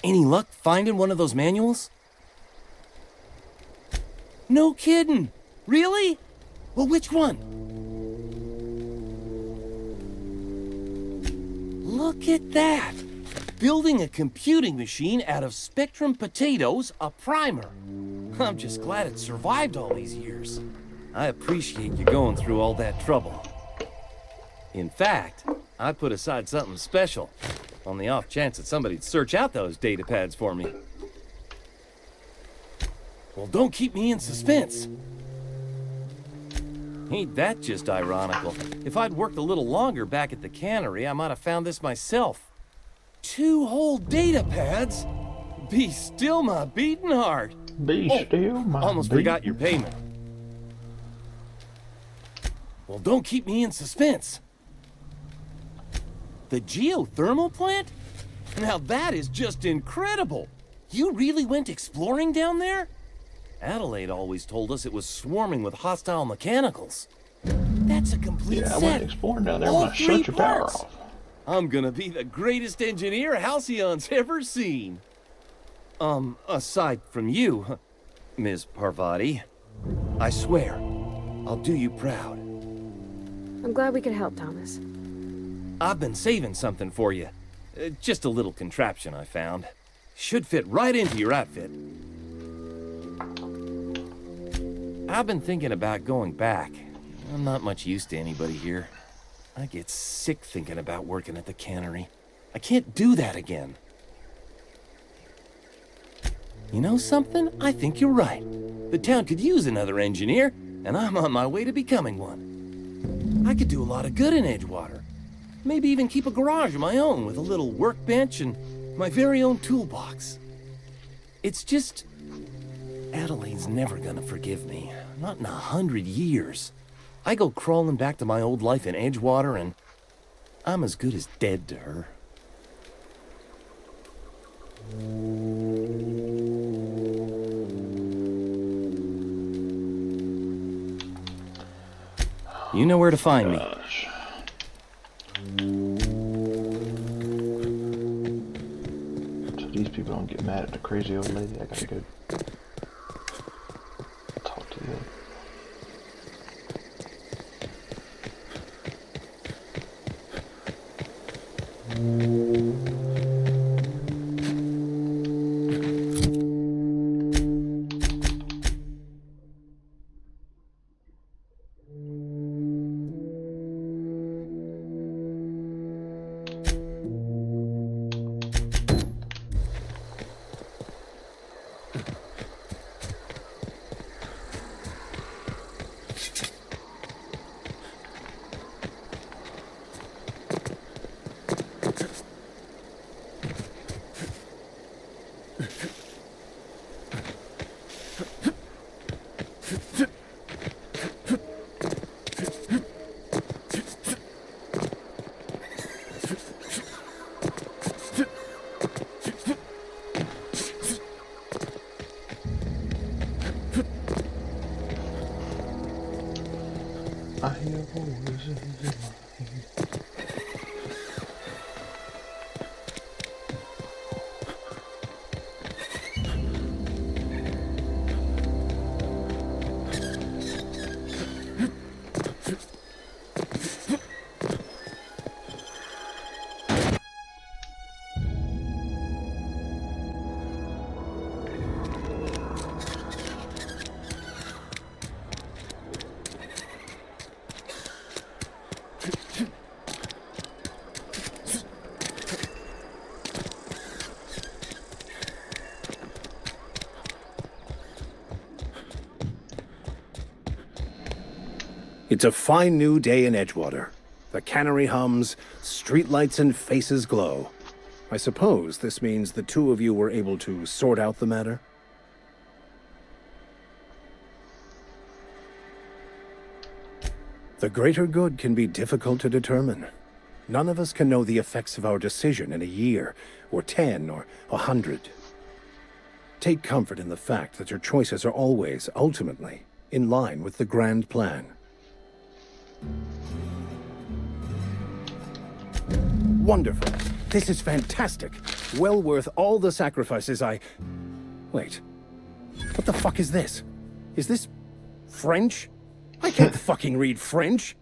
Any luck finding one of those manuals? No kidding! Really? Well, which one? Look at that! Building a computing machine out of Spectrum potatoes, a primer. I'm just glad it survived all these years. I appreciate you going through all that trouble. In fact, I put aside something special, on the off chance that somebody'd search out those data pads for me. Well, don't keep me in suspense. Ain't that just ironical? If I'd worked a little longer back at the cannery, I might have found this myself. 2 whole data pads? Be still my beating heart. Be still my almost forgot your payment. Well, don't keep me in suspense. The geothermal plant? Now that is just incredible. You really went exploring down there? Adelaide always told us it was swarming with hostile mechanicals. That's a complete set. I went exploring down there when I shut your power off. I'm gonna be the greatest engineer Halcyon's ever seen. Aside from you, Ms. Parvati, I swear, I'll do you proud. I'm glad we could help, Thomas. I've been saving something for you. Just a little contraption I found. Should fit right into your outfit. I've been thinking about going back. I'm not much use to anybody here. I get sick thinking about working at the cannery. I can't do that again. You know something? I think you're right. The town could use another engineer, and I'm on my way to becoming one. I could do a lot of good in Edgewater. Maybe even keep a garage of my own with a little workbench and my very own toolbox. It's just... Adelaide's never gonna forgive me. Not in 100 years. I go crawling back to my old life in Edgewater, and I'm as good as dead to her. You know where to find me. So these people don't get mad at the crazy old lady. I gotta go talk to them. I hear voices in my head. It's a fine new day in Edgewater. The cannery hums, streetlights and faces glow. I suppose this means the two of you were able to sort out the matter? The greater good can be difficult to determine. None of us can know the effects of our decision in a year, or 10, or 100. Take comfort in the fact that your choices are always, ultimately, in line with the grand plan. Wonderful. This is fantastic. Well worth all the sacrifices I... Wait. What the fuck is this? Is this... French? I can't fucking read French.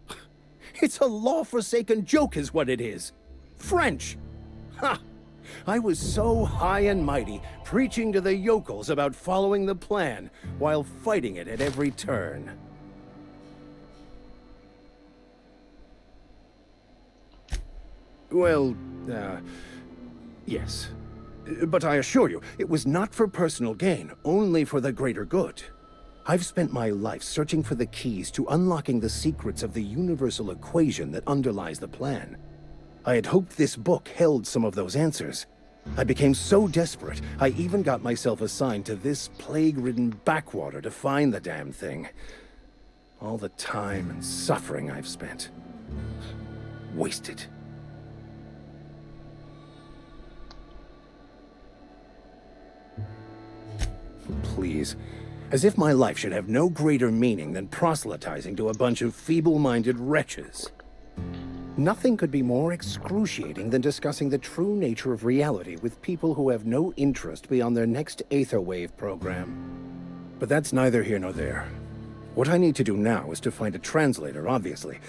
It's a law-forsaken joke is what it is. French! Ha! I was so high and mighty, preaching to the yokels about following the plan, while fighting it at every turn. Well, yes. But I assure you, it was not for personal gain, only for the greater good. I've spent my life searching for the keys to unlocking the secrets of the universal equation that underlies the plan. I had hoped this book held some of those answers. I became so desperate, I even got myself assigned to this plague-ridden backwater to find the damn thing. All the time and suffering I've spent. Wasted. Please. As if my life should have no greater meaning than proselytizing to a bunch of feeble-minded wretches. Nothing could be more excruciating than discussing the true nature of reality with people who have no interest beyond their next Aetherwave program. But that's neither here nor there. What I need to do now is to find a translator, obviously.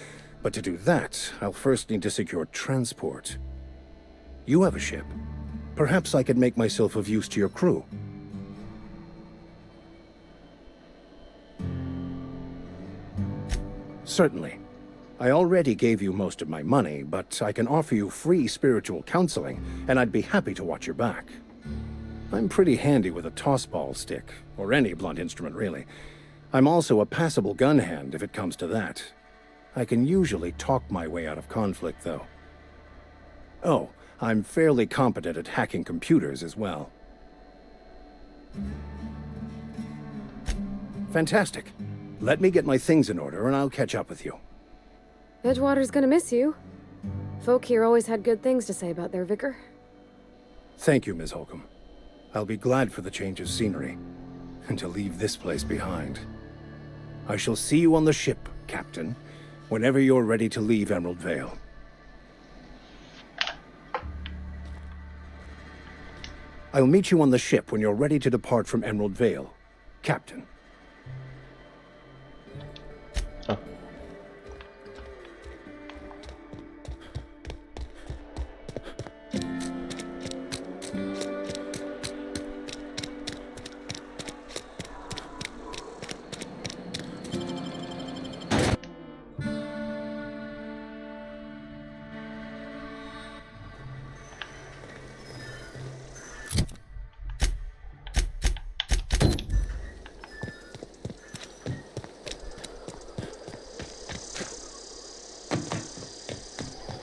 But to do that, I'll first need to secure transport. You have a ship. Perhaps I could make myself of use to your crew. Certainly. I already gave you most of my money, but I can offer you free spiritual counseling, and I'd be happy to watch your back. I'm pretty handy with a tossball stick, or any blunt instrument really. I'm also a passable gun hand if it comes to that. I can usually talk my way out of conflict, though. Oh, I'm fairly competent at hacking computers as well. Fantastic. Let me get my things in order and I'll catch up with you. Edgewater's gonna miss you. Folk here always had good things to say about their vicar. Thank you, Ms. Holcomb. I'll be glad for the change of scenery, and to leave this place behind. I shall see you on the ship, Captain, whenever you're ready to leave Emerald Vale. I'll meet you on the ship when you're ready to depart from Emerald Vale, Captain.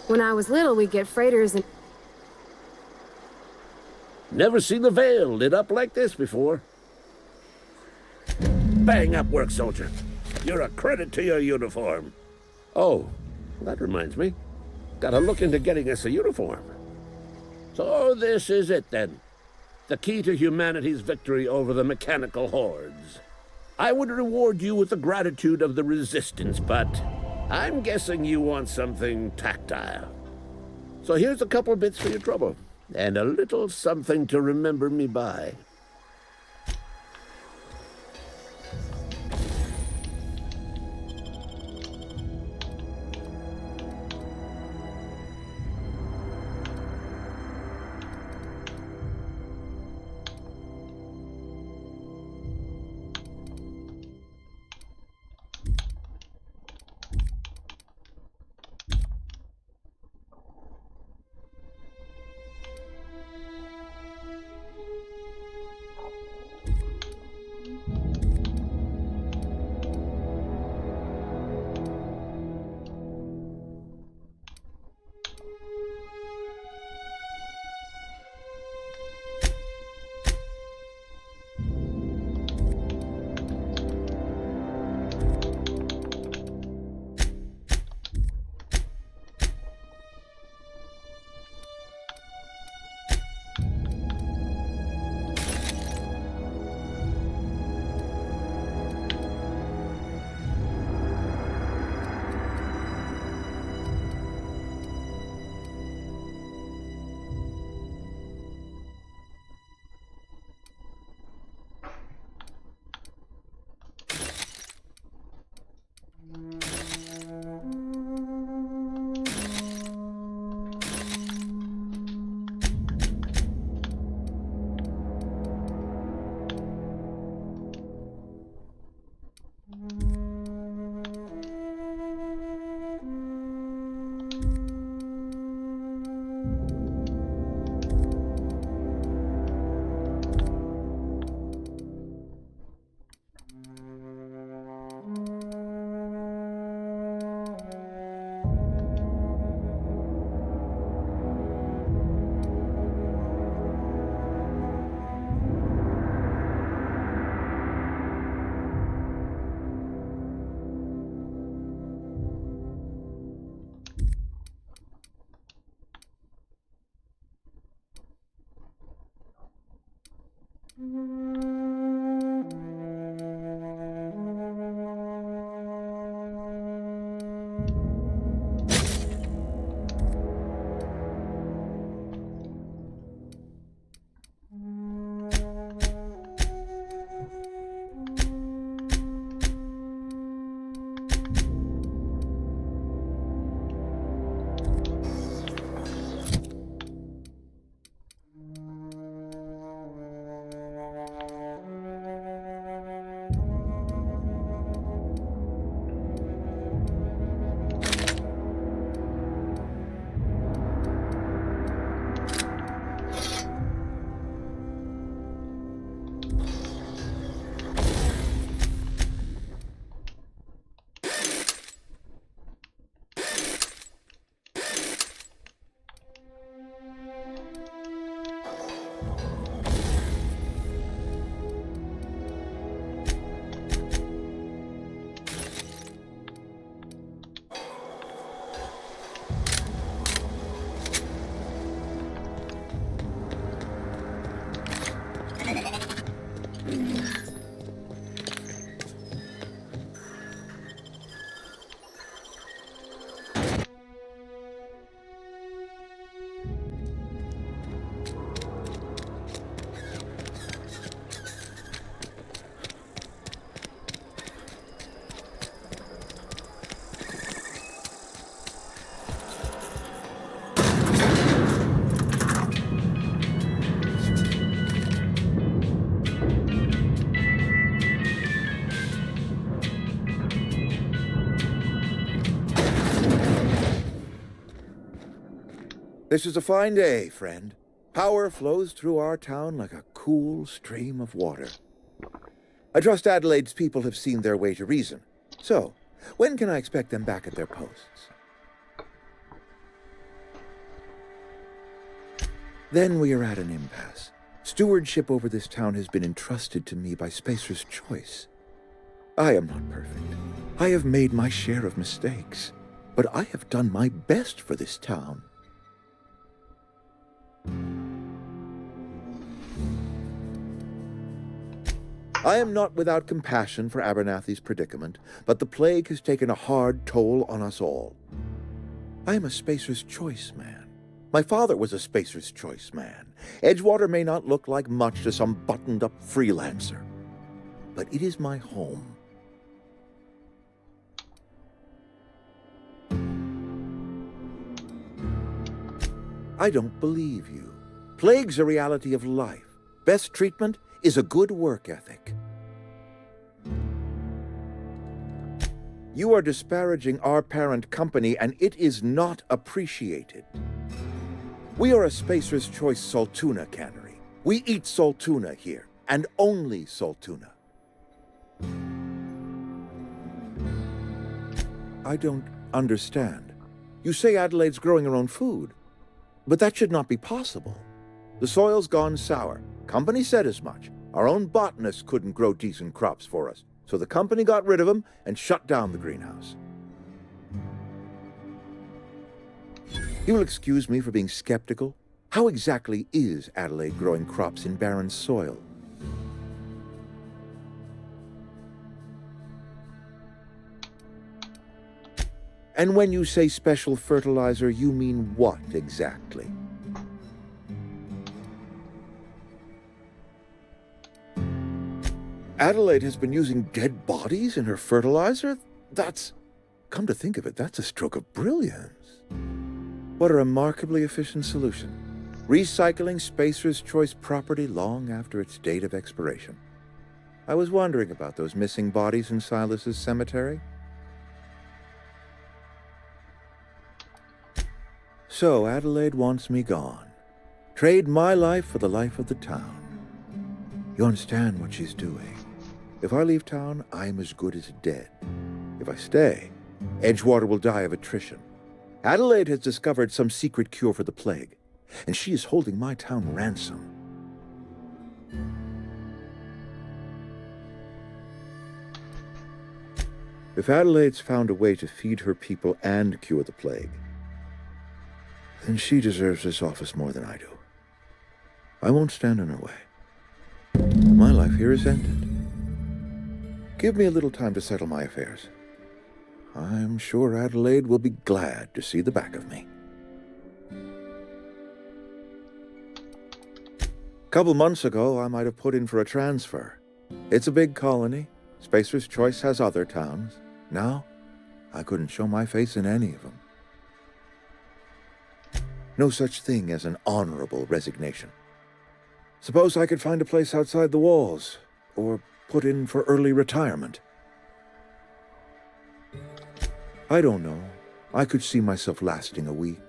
When I was little, we'd get freighters and... Never seen the Vale lit up like this before. Bang up work, soldier. You're a credit to your uniform. Oh, that reminds me. Gotta look into getting us a uniform. So this is it, then. The key to humanity's victory over the mechanical hordes. I would reward you with the gratitude of the Resistance, but I'm guessing you want something tactile. So here's a couple of bits for your trouble, and a little something to remember me by. This is a fine day, friend. Power flows through our town like a cool stream of water. I trust Adelaide's people have seen their way to reason. So, when can I expect them back at their posts? Then we are at an impasse. Stewardship over this town has been entrusted to me by Spacer's Choice. I am not perfect. I have made my share of mistakes, but I have done my best for this town. I am not without compassion for Abernathy's predicament, but the plague has taken a hard toll on us all. I am a Spacer's Choice man. My father was a Spacer's Choice man. Edgewater may not look like much to some buttoned-up freelancer, but it is my home. I don't believe you. Plague's a reality of life. Best treatment is a good work ethic. You are disparaging our parent company, and it is not appreciated. We are a Spacer's Choice Saltuna cannery. We eat saltuna here, and only saltuna. I don't understand. You say Adelaide's growing her own food, but that should not be possible. The soil's gone sour. Company said as much. Our own botanist couldn't grow decent crops for us, so the company got rid of them and shut down the greenhouse. You will excuse me for being skeptical. How exactly is Adelaide growing crops in barren soil? And when you say special fertilizer, you mean what exactly? Adelaide has been using dead bodies in her fertilizer? Come to think of it, that's a stroke of brilliance. What a remarkably efficient solution. Recycling Spacer's Choice property long after its date of expiration. I was wondering about those missing bodies in Silas's cemetery. So Adelaide wants me gone. Trade my life for the life of the town. You understand what she's doing. If I leave town, I'm as good as dead. If I stay, Edgewater will die of attrition. Adelaide has discovered some secret cure for the plague, and she is holding my town ransom. If Adelaide's found a way to feed her people and cure the plague, then she deserves this office more than I do. I won't stand in her way. My life here is ended. Give me a little time to settle my affairs. I'm sure Adelaide will be glad to see the back of me. A couple months ago, I might have put in for a transfer. It's a big colony. Spacer's Choice has other towns. Now, I couldn't show my face in any of them. No such thing as an honorable resignation. Suppose I could find a place outside the walls, or put in for early retirement. I don't know. I could see myself lasting a week.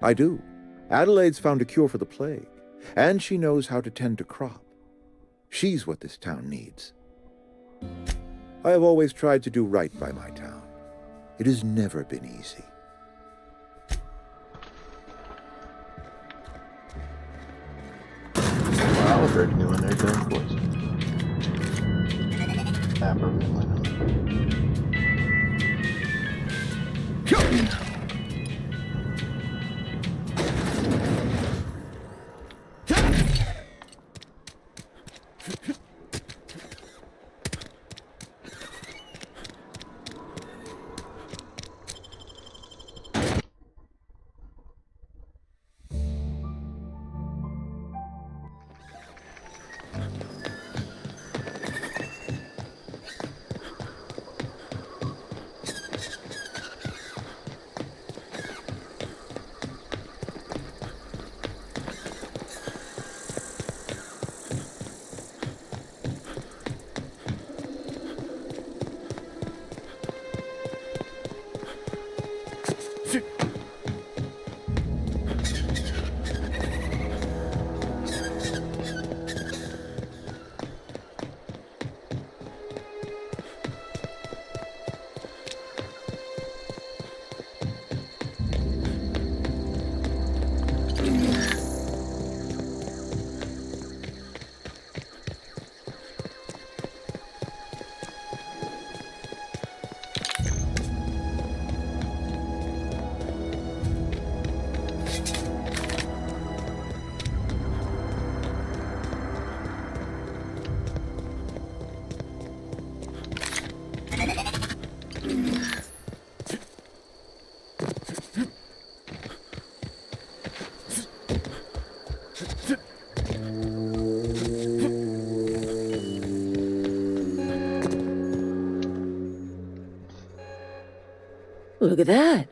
I do. Adelaide's found a cure for the plague, and she knows how to tend to crop. She's what this town needs. I have always tried to do right by my town. It has never been easy. Wow, I was ready to go in there doing poison. Look at that.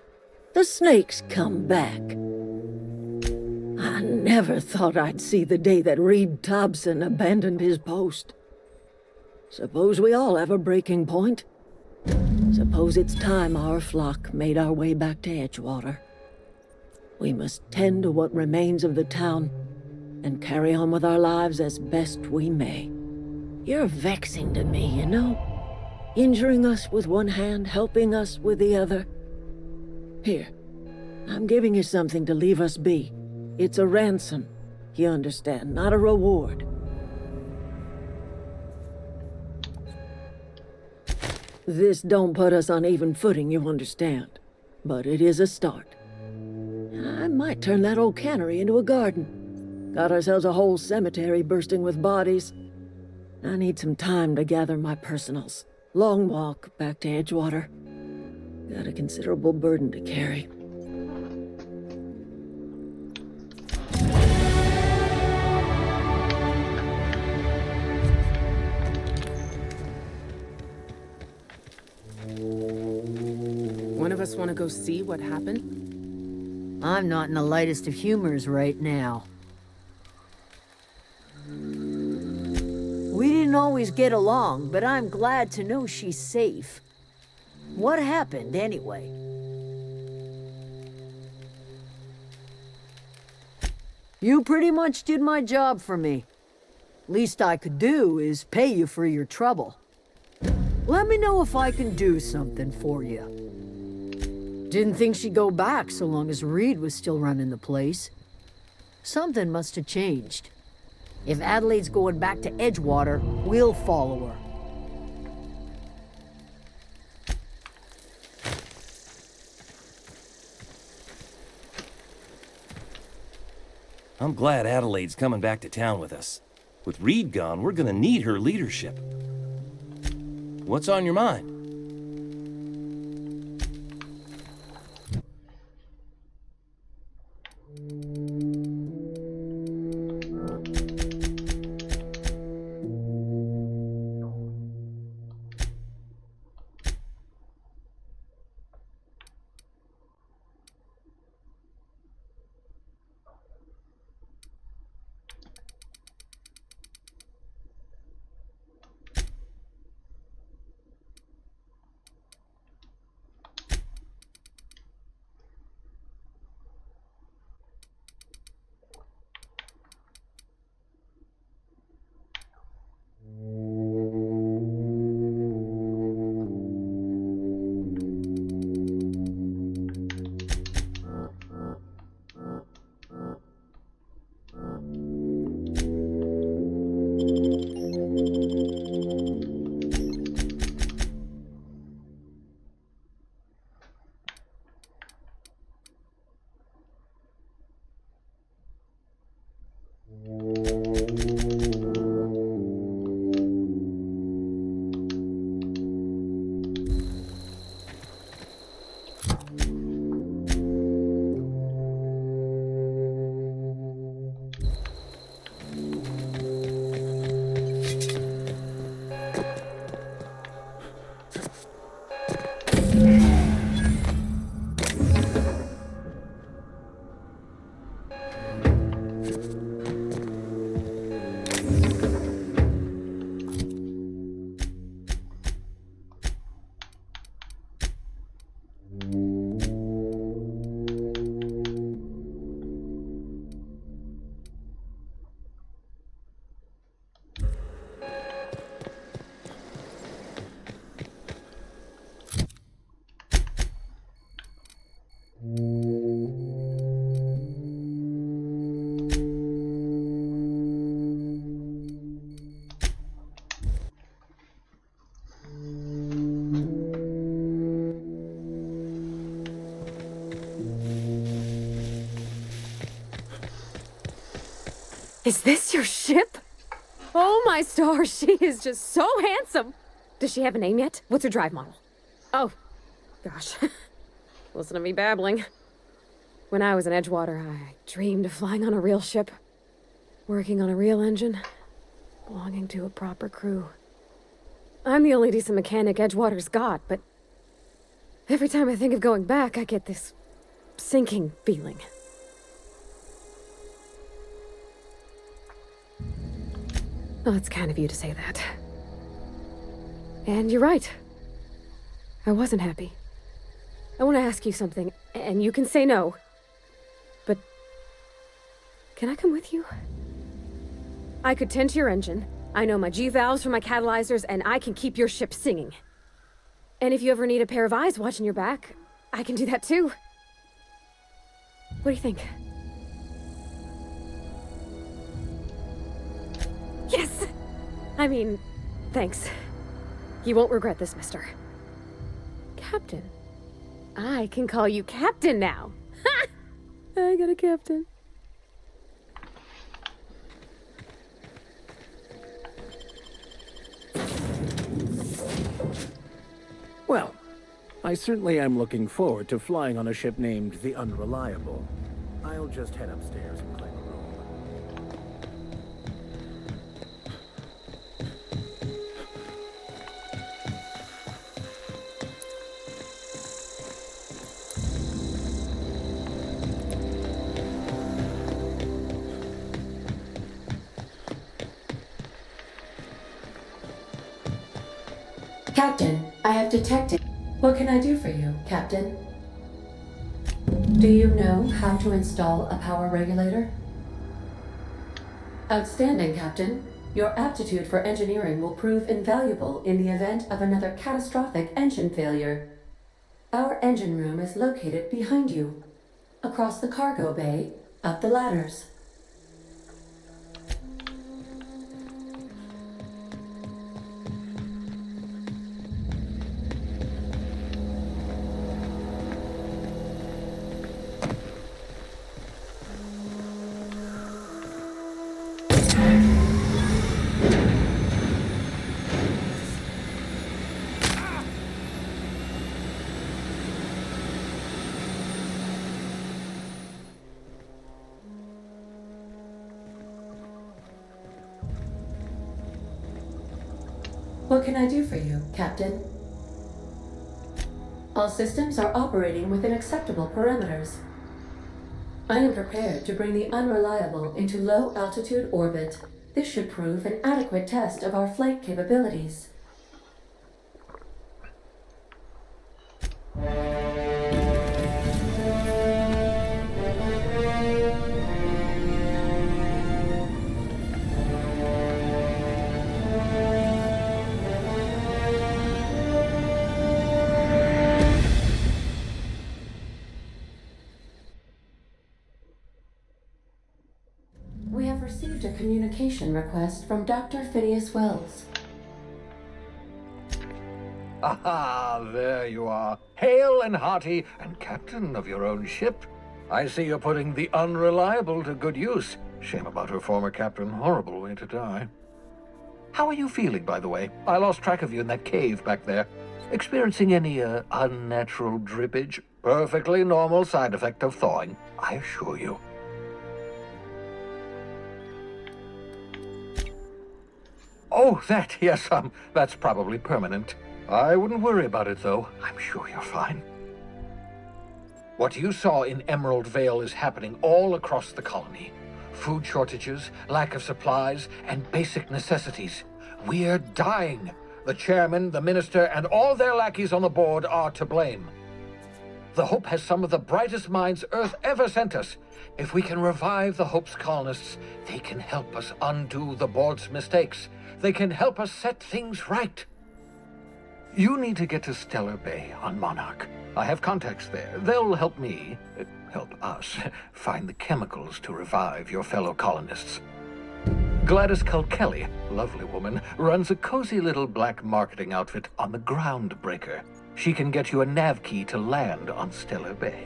The snake's come back. I never thought I'd see the day that Reed Thompson abandoned his post. Suppose we all have a breaking point. Suppose it's time our flock made our way back to Edgewater. We must tend to what remains of the town and carry on with our lives as best we may. You're vexing to me, you know? Injuring us with one hand, helping us with the other. Here, I'm giving you something to leave us be. It's a ransom, you understand, not a reward. This don't put us on even footing, you understand. But it is a start. I might turn that old cannery into a garden. Got ourselves a whole cemetery bursting with bodies. I need some time to gather my personals. Long walk back to Edgewater. Got a considerable burden to carry. One of us want to go see what happened? I'm not in the lightest of humors right now. We didn't always get along, but I'm glad to know she's safe. What happened, anyway? You pretty much did my job for me. Least I could do is pay you for your trouble. Let me know if I can do something for you. Didn't think she'd go back so long as Reed was still running the place. Something must have changed. If Adelaide's going back to Edgewater, we'll follow her. I'm glad Adelaide's coming back to town with us. With Reed gone, we're gonna need her leadership. What's on your mind? Is this your ship? Oh my stars, she is just so handsome. Does she have a name yet? What's her drive model? Oh, gosh. Listen to me babbling. When I was in Edgewater, I dreamed of flying on a real ship, working on a real engine, belonging to a proper crew. I'm the only decent mechanic Edgewater's got, but Every time I think of going back, I get this sinking feeling. Oh, it's kind of you to say that. And you're right. I wasn't happy. I want to ask you something, and you can say no. But can I come with you? I could tend to your engine. I know my G-valves for my catalyzers, and I can keep your ship singing. And if you ever need a pair of eyes watching your back, I can do that too. What do you think? Yes! I mean, thanks. You won't regret this, mister. Captain. I can call you Captain now. Ha! I got a captain. Well, I certainly am looking forward to flying on a ship named the Unreliable. I'll just head upstairs and claim a room. Captain, I have detected. What can I do for you, Captain? Do you know how to install a power regulator? Outstanding, Captain. Your aptitude for engineering will prove invaluable in the event of another catastrophic engine failure. Our engine room is located behind you, across the cargo bay, up the ladders. What can I do for you, Captain? All systems are operating within acceptable parameters. I am prepared to bring the Unreliable into low-altitude orbit. This should prove an adequate test of our flight capabilities. We have received a communication request from Dr. Phineas Wells. Aha, there you are. Hale and hearty, and captain of your own ship. I see you're putting the Unreliable to good use. Shame about her former captain. Horrible way to die. How are you feeling, by the way? I lost track of you in that cave back there. Experiencing any, unnatural drippage? Perfectly normal side effect of thawing, I assure you. Oh, that, yes, that's probably permanent. I wouldn't worry about it, though. I'm sure you're fine. What you saw in Emerald Vale is happening all across the colony. Food shortages, lack of supplies, and basic necessities. We're dying. The chairman, the minister, and all their lackeys on the board are to blame. The Hope has some of the brightest minds Earth ever sent us. If we can revive the Hope's colonists, they can help us undo the board's mistakes. They can help us set things right. You need to get to Stellar Bay on Monarch. I have contacts there. They'll help me, help us, find the chemicals to revive your fellow colonists. Gladys Kelly, lovely woman, runs a cozy little black marketing outfit on the Groundbreaker. She can get you a nav key to land on Stellar Bay.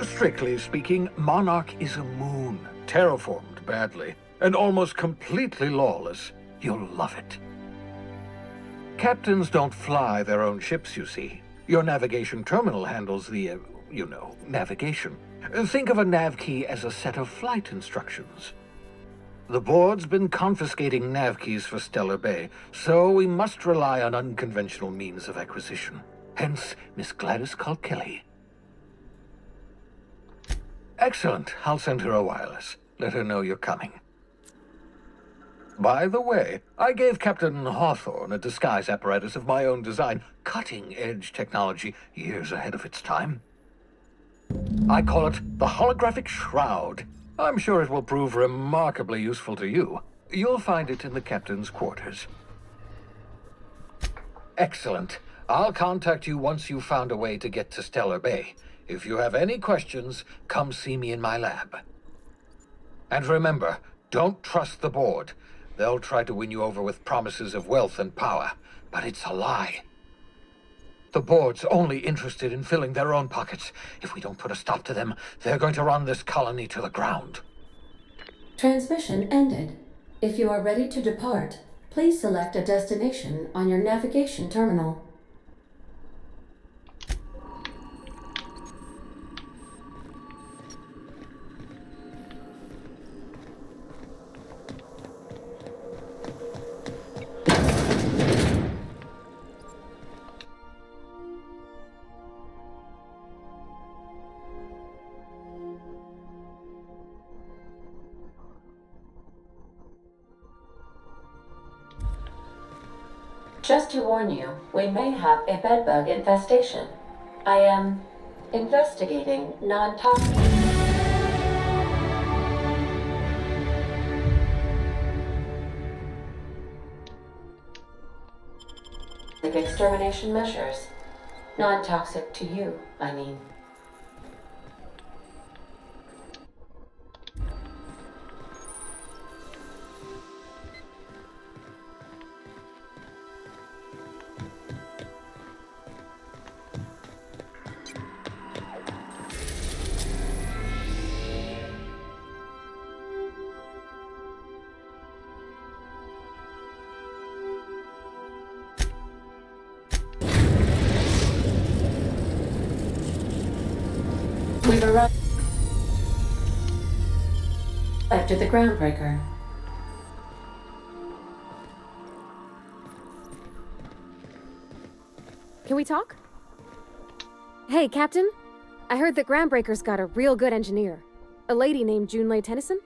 Strictly speaking, Monarch is a moon, terraformed badly, and almost completely lawless. You'll love it. Captains don't fly their own ships, you see. Your navigation terminal handles the, navigation. Think of a nav key as a set of flight instructions. The board's been confiscating nav keys for Stellar Bay, so we must rely on unconventional means of acquisition. Hence, Miss Gladys called Kelly. Excellent. I'll send her a wireless. Let her know you're coming. By the way, I gave Captain Hawthorne a disguise apparatus of my own design, cutting-edge technology years ahead of its time. I call it the Holographic Shroud. I'm sure it will prove remarkably useful to you. You'll find it in the captain's quarters. Excellent. I'll contact you once you've found a way to get to Stellar Bay. If you have any questions, come see me in my lab. And remember, don't trust the board. They'll try to win you over with promises of wealth and power, but it's a lie. The board's only interested in filling their own pockets. If we don't put a stop to them, they're going to run this colony to the ground. Transmission ended. If you are ready to depart, please select a destination on your navigation terminal. Just to warn you, we may have a bedbug infestation. I am investigating non-toxic extermination measures. Non-toxic to you, I mean. We've arrived at the groundbreaker. Can we talk? Hey, Captain. I heard that Groundbreaker's got a real good engineer. A lady named Junlei Tennyson.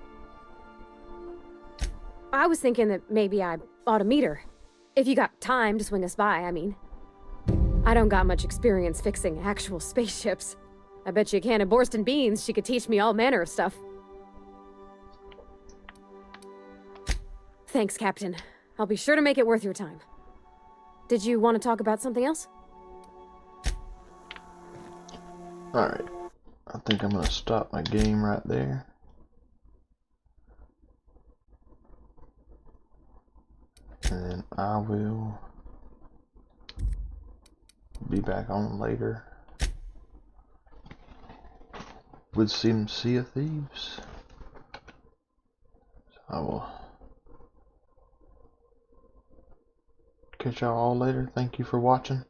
I was thinking that maybe I ought to meet her. If you got time to swing us by, I mean. I don't got much experience fixing actual spaceships. I bet you a can of Borston beans she could teach me all manner of stuff. Thanks, Captain. I'll be sure to make it worth your time. Did you want to talk about something else? Alright. I think I'm going to stop my game right there. And then I will be back on later with some Sea of Thieves. So I will catch y'all all later. Thank you for watching.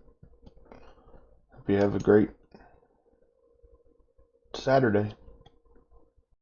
Hope you have a great Saturday.